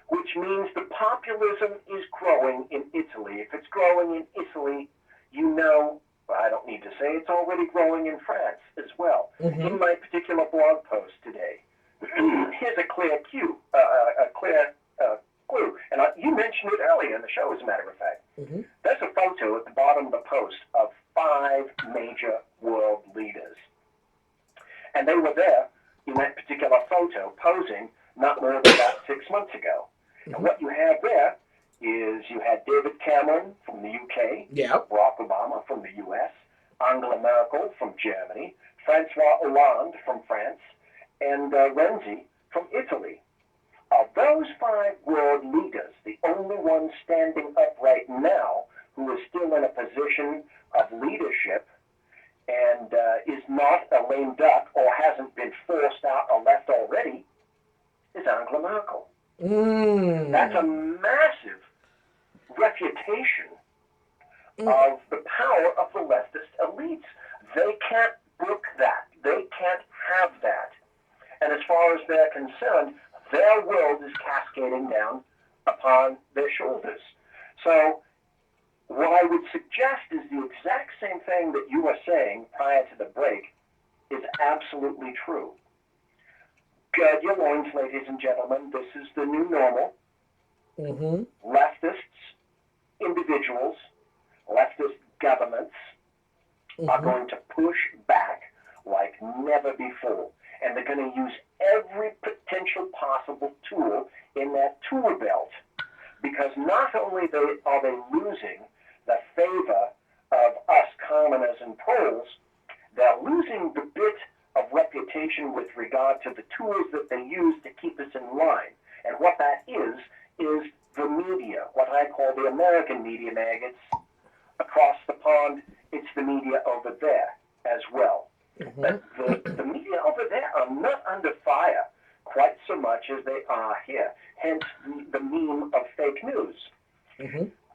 which means the populism is growing in Italy. If it's growing in Italy, you know, I don't need to say it's already growing in France as well. In my particular blog post today, here's a clear clue. And you mentioned it earlier in the show, as a matter of fact. There's a photo at the bottom of the post of 5 major world leaders. And they were there in that particular photo, posing not more than about 6 months ago. And what you have there is you had David Cameron from the UK, Barack Obama from the US, Angela Merkel from Germany, Francois Hollande from France, and Renzi from Italy. Of those 5 world leaders, the only one standing up right now who is still in a position of leadership and is not a lame duck or hasn't been forced out or left already is Angela Merkel. That's a massive refutation of the power of the leftist elites. They can't brook that. They can't have that. And as far as they're concerned, their world is cascading down upon their shoulders. So what I would suggest is the exact same thing that you were saying prior to the break is absolutely true. Gird your loins, ladies and gentlemen. This is the new normal. Leftists, individuals, leftist governments are going to push back like never before. And they're going to use every potential possible tool in that tool belt, because not only are they losing the favor of us commoners and proles, they're losing the bit of reputation with regard to the tools that they use to keep us in line. And what that is the media, what I call the American media maggots. Across the pond, it's the media over there as well. But the media over there are not under fire quite so much as they are here, hence the meme of fake news.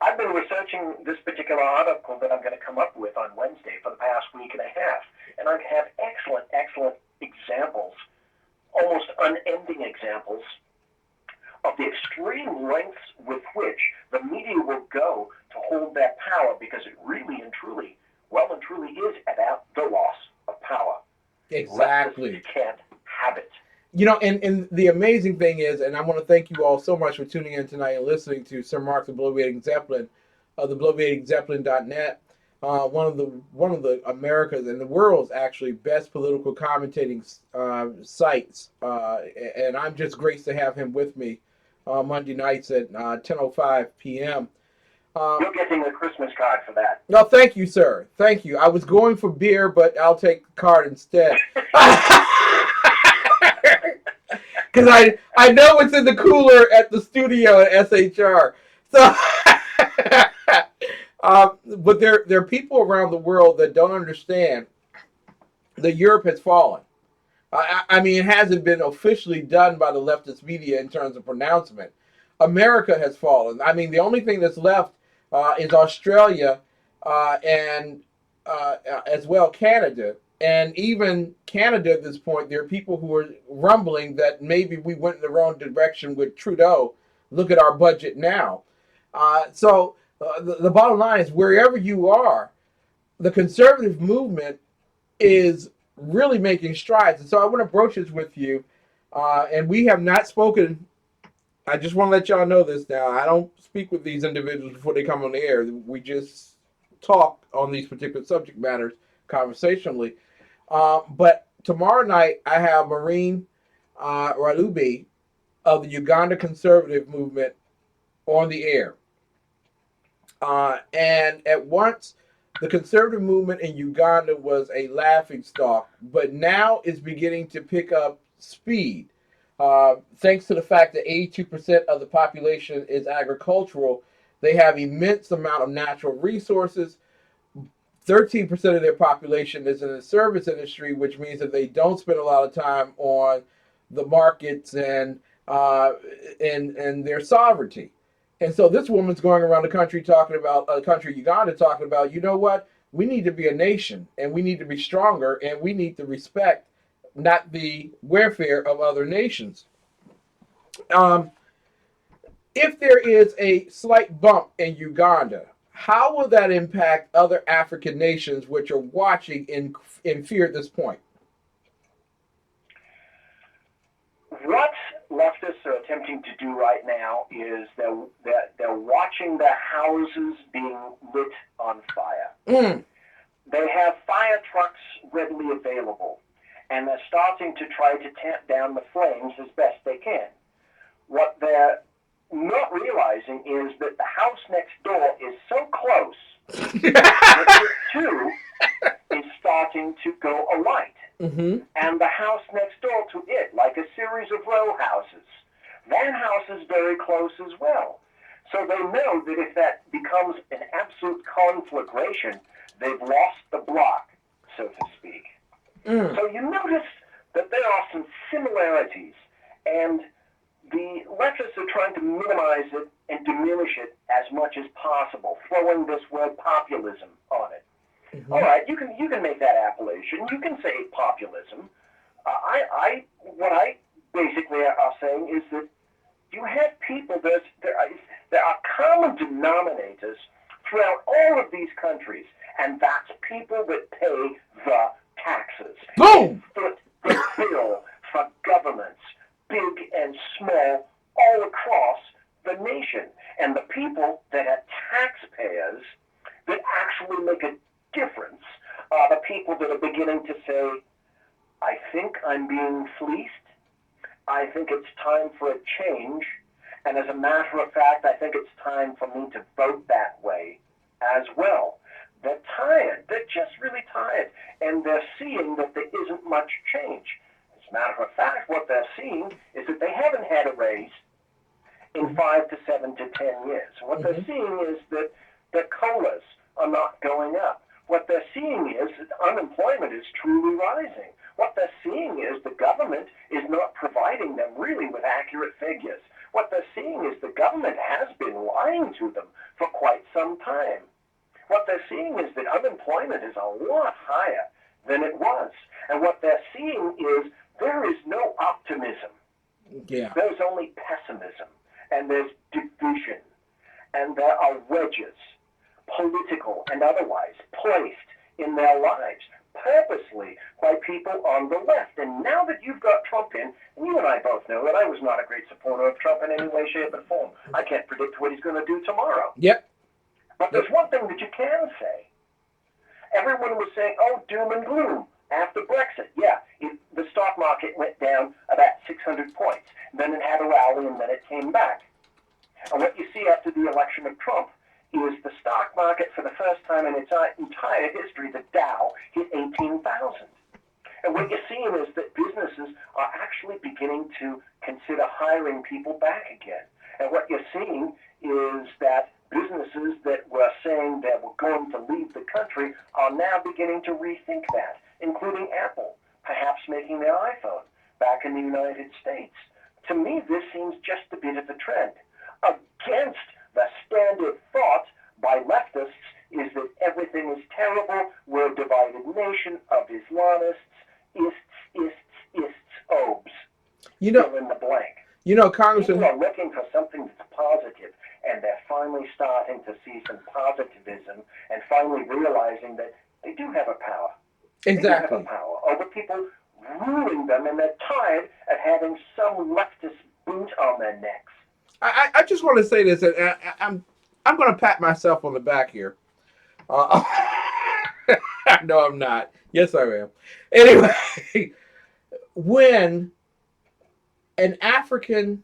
I've been researching this particular article that I'm going to come up with on Wednesday for the past week and a half, and I have excellent examples, almost unending examples, of the extreme lengths with which the media will go to hold their power, because it really and truly, well and truly is about the loss of power. Exactly. Leftists can't have it. You know, and the amazing thing is, and I want to thank you all so much for tuning in tonight and listening to Sir Mark the Bloviating Zeppelin of the Bloviatingzeppelin.net, one of the America's and the world's actually best political commentating sites, and I'm just graced to have him with me Monday nights at 10:05 p.m. You're getting a Christmas card for that. No, thank you, sir. Thank you. I was going for beer, but I'll take the card instead. Because I know what's in the cooler at the studio at SHR. So, but there are people around the world that don't understand that Europe has fallen. I mean, it hasn't been officially done by the leftist media in terms of pronouncement. America has fallen. I mean, the only thing that's left is Australia and as well Canada. And even Canada at this point, there are people who are rumbling that maybe we went in the wrong direction with Trudeau. Look at our budget now. So the bottom line is, wherever you are, the conservative movement is really making strides. And so I want to broach this with you. And we have not spoken. I just want to let y'all know this now. I don't speak with these individuals before they come on the air. We just talk on these particular subject matters conversationally. But tomorrow night, I have Maureen Ralubi of the Uganda Conservative Movement on the air. And at once, the conservative movement in Uganda was a laughingstock, but now it's beginning to pick up speed. Thanks to the fact that 82% of the population is agricultural, they have immense amount of natural resources. 13% of their population is in the service industry, which means that they don't spend a lot of time on the markets and their sovereignty. And so this woman's going around the country talking about Uganda, talking about, you know what, we need to be a nation and we need to be stronger and we need to respect not the welfare of other nations. If there is a slight bump in Uganda, how will that impact other African nations which are watching in fear at this point? What leftists are attempting to do right now is they're watching their houses being lit on fire. They have fire trucks readily available, and they're starting to try to tamp down the flames as best they can. What they're not realizing is that the house next door is so close that it too is starting to go alight. And the house next door to it, like a series of row houses, that house is very close as well. So they know that if that becomes an absolute conflagration, they've lost the block, so to speak. So you notice that there are some similarities, and the leftists are trying to minimize it and diminish it as much as possible, throwing this word populism on it. All right, you can make that appellation. You can say populism. What I basically are saying is that you have people. There are common denominators throughout all of these countries, and that's people that pay the taxes. Boom! Foot the bill for governments, big and small, all across the nation. And the people that are taxpayers that actually make a difference are the people that are beginning to say, I think I'm being fleeced. I think it's time for a change. And as a matter of fact, I think it's time for me to vote that way as well. They're tired. They're just really tired. And they're seeing that there isn't much change. As a matter of fact, what they're seeing is that they haven't had a raise in 5 to 7 to 10 years. What they're seeing is that the COLAs are not going up. What they're seeing is that unemployment is truly rising. What they're seeing is the government is not providing them really with accurate figures. What they're seeing is the government has been lying to them for quite some time. What they're seeing is that unemployment is a lot higher than it was. And what they're seeing is there is no optimism. Yeah. There's only pessimism. And there's division. And there are wedges, political and otherwise, placed in their lives purposely by people on the left. And now that you've got Trump in, and you and I both know that I was not a great supporter of Trump in any way, shape, or form. I can't predict what he's going to do tomorrow. Yep. But there's one thing that you can say. Everyone was saying, oh, doom and gloom after Brexit. Yeah, the stock market went down about 600 points. Then it had a rally, and then it came back. And what you see after the election of Trump is the stock market, for the first time in its entire history, the Dow hit 18,000. And what you're seeing is that businesses are actually beginning to consider hiring people back again. And what you're seeing is that businesses that were saying that were going to leave the country are now beginning to rethink that, including Apple, perhaps making their iPhone back in the United States. To me, this seems just a bit of a trend. Against the standard thought by leftists is that everything is terrible, we're a divided nation of Islamists, ists, obes. You know, fill in the blank. You know, Congressman. People are looking for something that's positive, and they're finally starting to see some positivism and finally realizing that they do have a power. Exactly. They do have a power over people ruling them, and they're tired of having some leftist boot on their necks. I just want to say this, and I'm going to pat myself on the back here. No, I'm not. Yes, I am. Anyway, when an African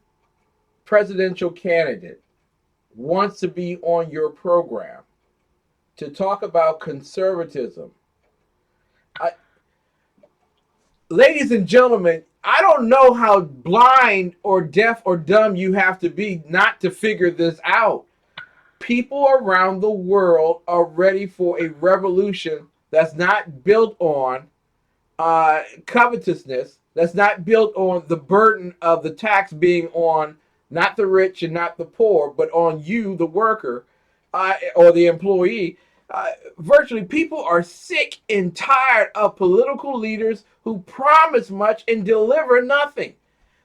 presidential candidate wants to be on your program to talk about conservatism, ladies and gentlemen, I don't know how blind or deaf or dumb you have to be not to figure this out. People around the world are ready for a revolution that's not built on covetousness, that's not built on the burden of the tax being on not the rich and not the poor, but on you, the worker, or the employee. Virtually, people are sick and tired of political leaders who promise much and deliver nothing.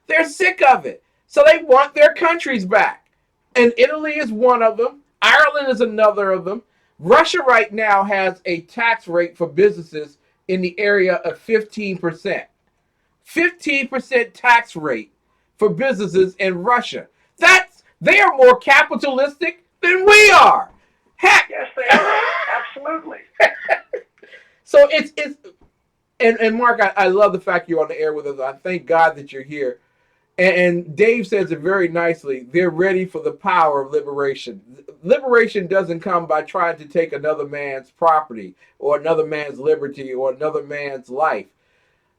They're sick of it. So they want their countries back. And Italy is one of them. Ireland is another of them. Russia right now has a tax rate for businesses in the area of 15%. 15% tax rate for businesses in Russia. They are more capitalistic than we are. Heck. Yes, they are. Absolutely. So it's and Mark, I love the fact you're on the air with us. I thank God that you're here. And Dave says it very nicely. They're ready for the power of liberation. Liberation doesn't come by trying to take another man's property or another man's liberty or another man's life.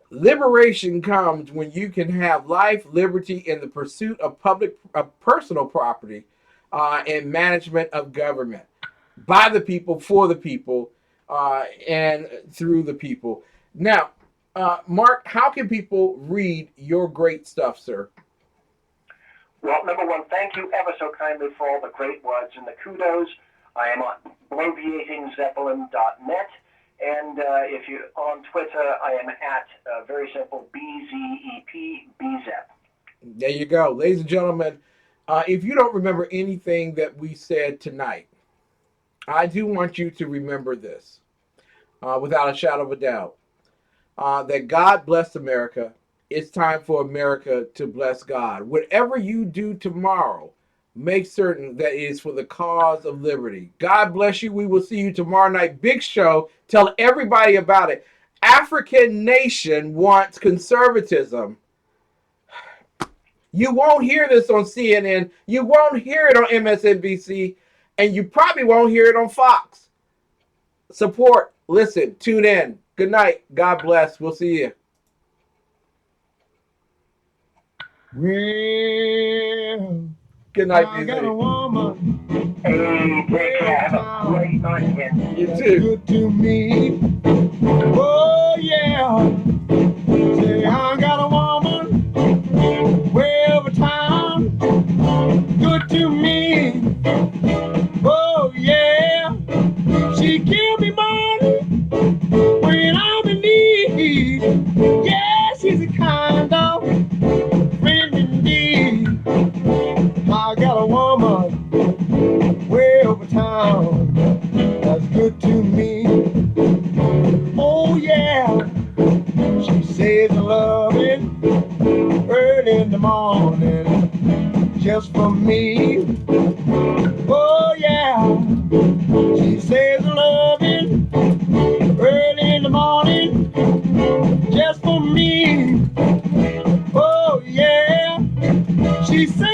Liberation comes when you can have life, liberty, and the pursuit of personal property and management of government by the people, for the people, and through the people. Now, Mark, how can people read your great stuff, sir? Well, number one, thank you ever so kindly for all the great words and the kudos. I am on bloviatingzeppelin.net. And if you're on Twitter, I am at, very simple, BZEP, BZEP. There you go. Ladies and gentlemen, if you don't remember anything that we said tonight, I do want you to remember this, without a shadow of a doubt, that God blessed America. It's time for America to bless God. Whatever you do tomorrow, make certain that it is for the cause of liberty. God bless you. We will see you tomorrow night. Big show. Tell everybody about it. African nation wants conservatism. You won't hear this on CNN. You won't hear it on MSNBC. And you probably won't hear it on Fox. Support. Listen. Tune in. Good night. God bless. We'll see you. Well, good night, I BZ. got a woman. Hey, take care. Have a great night again. You too. Good to me. Oh, yeah. Say, I got a woman way over town. Good to me. Oh, yeah. She give me money when I'm in need. Yeah, she's a kind of friend indeed. I got a woman way over town that's good to me. Oh yeah, she says I love it early in the morning just for me. Oh yeah, she says I love it early in the morning just for me. Oh yeah, she says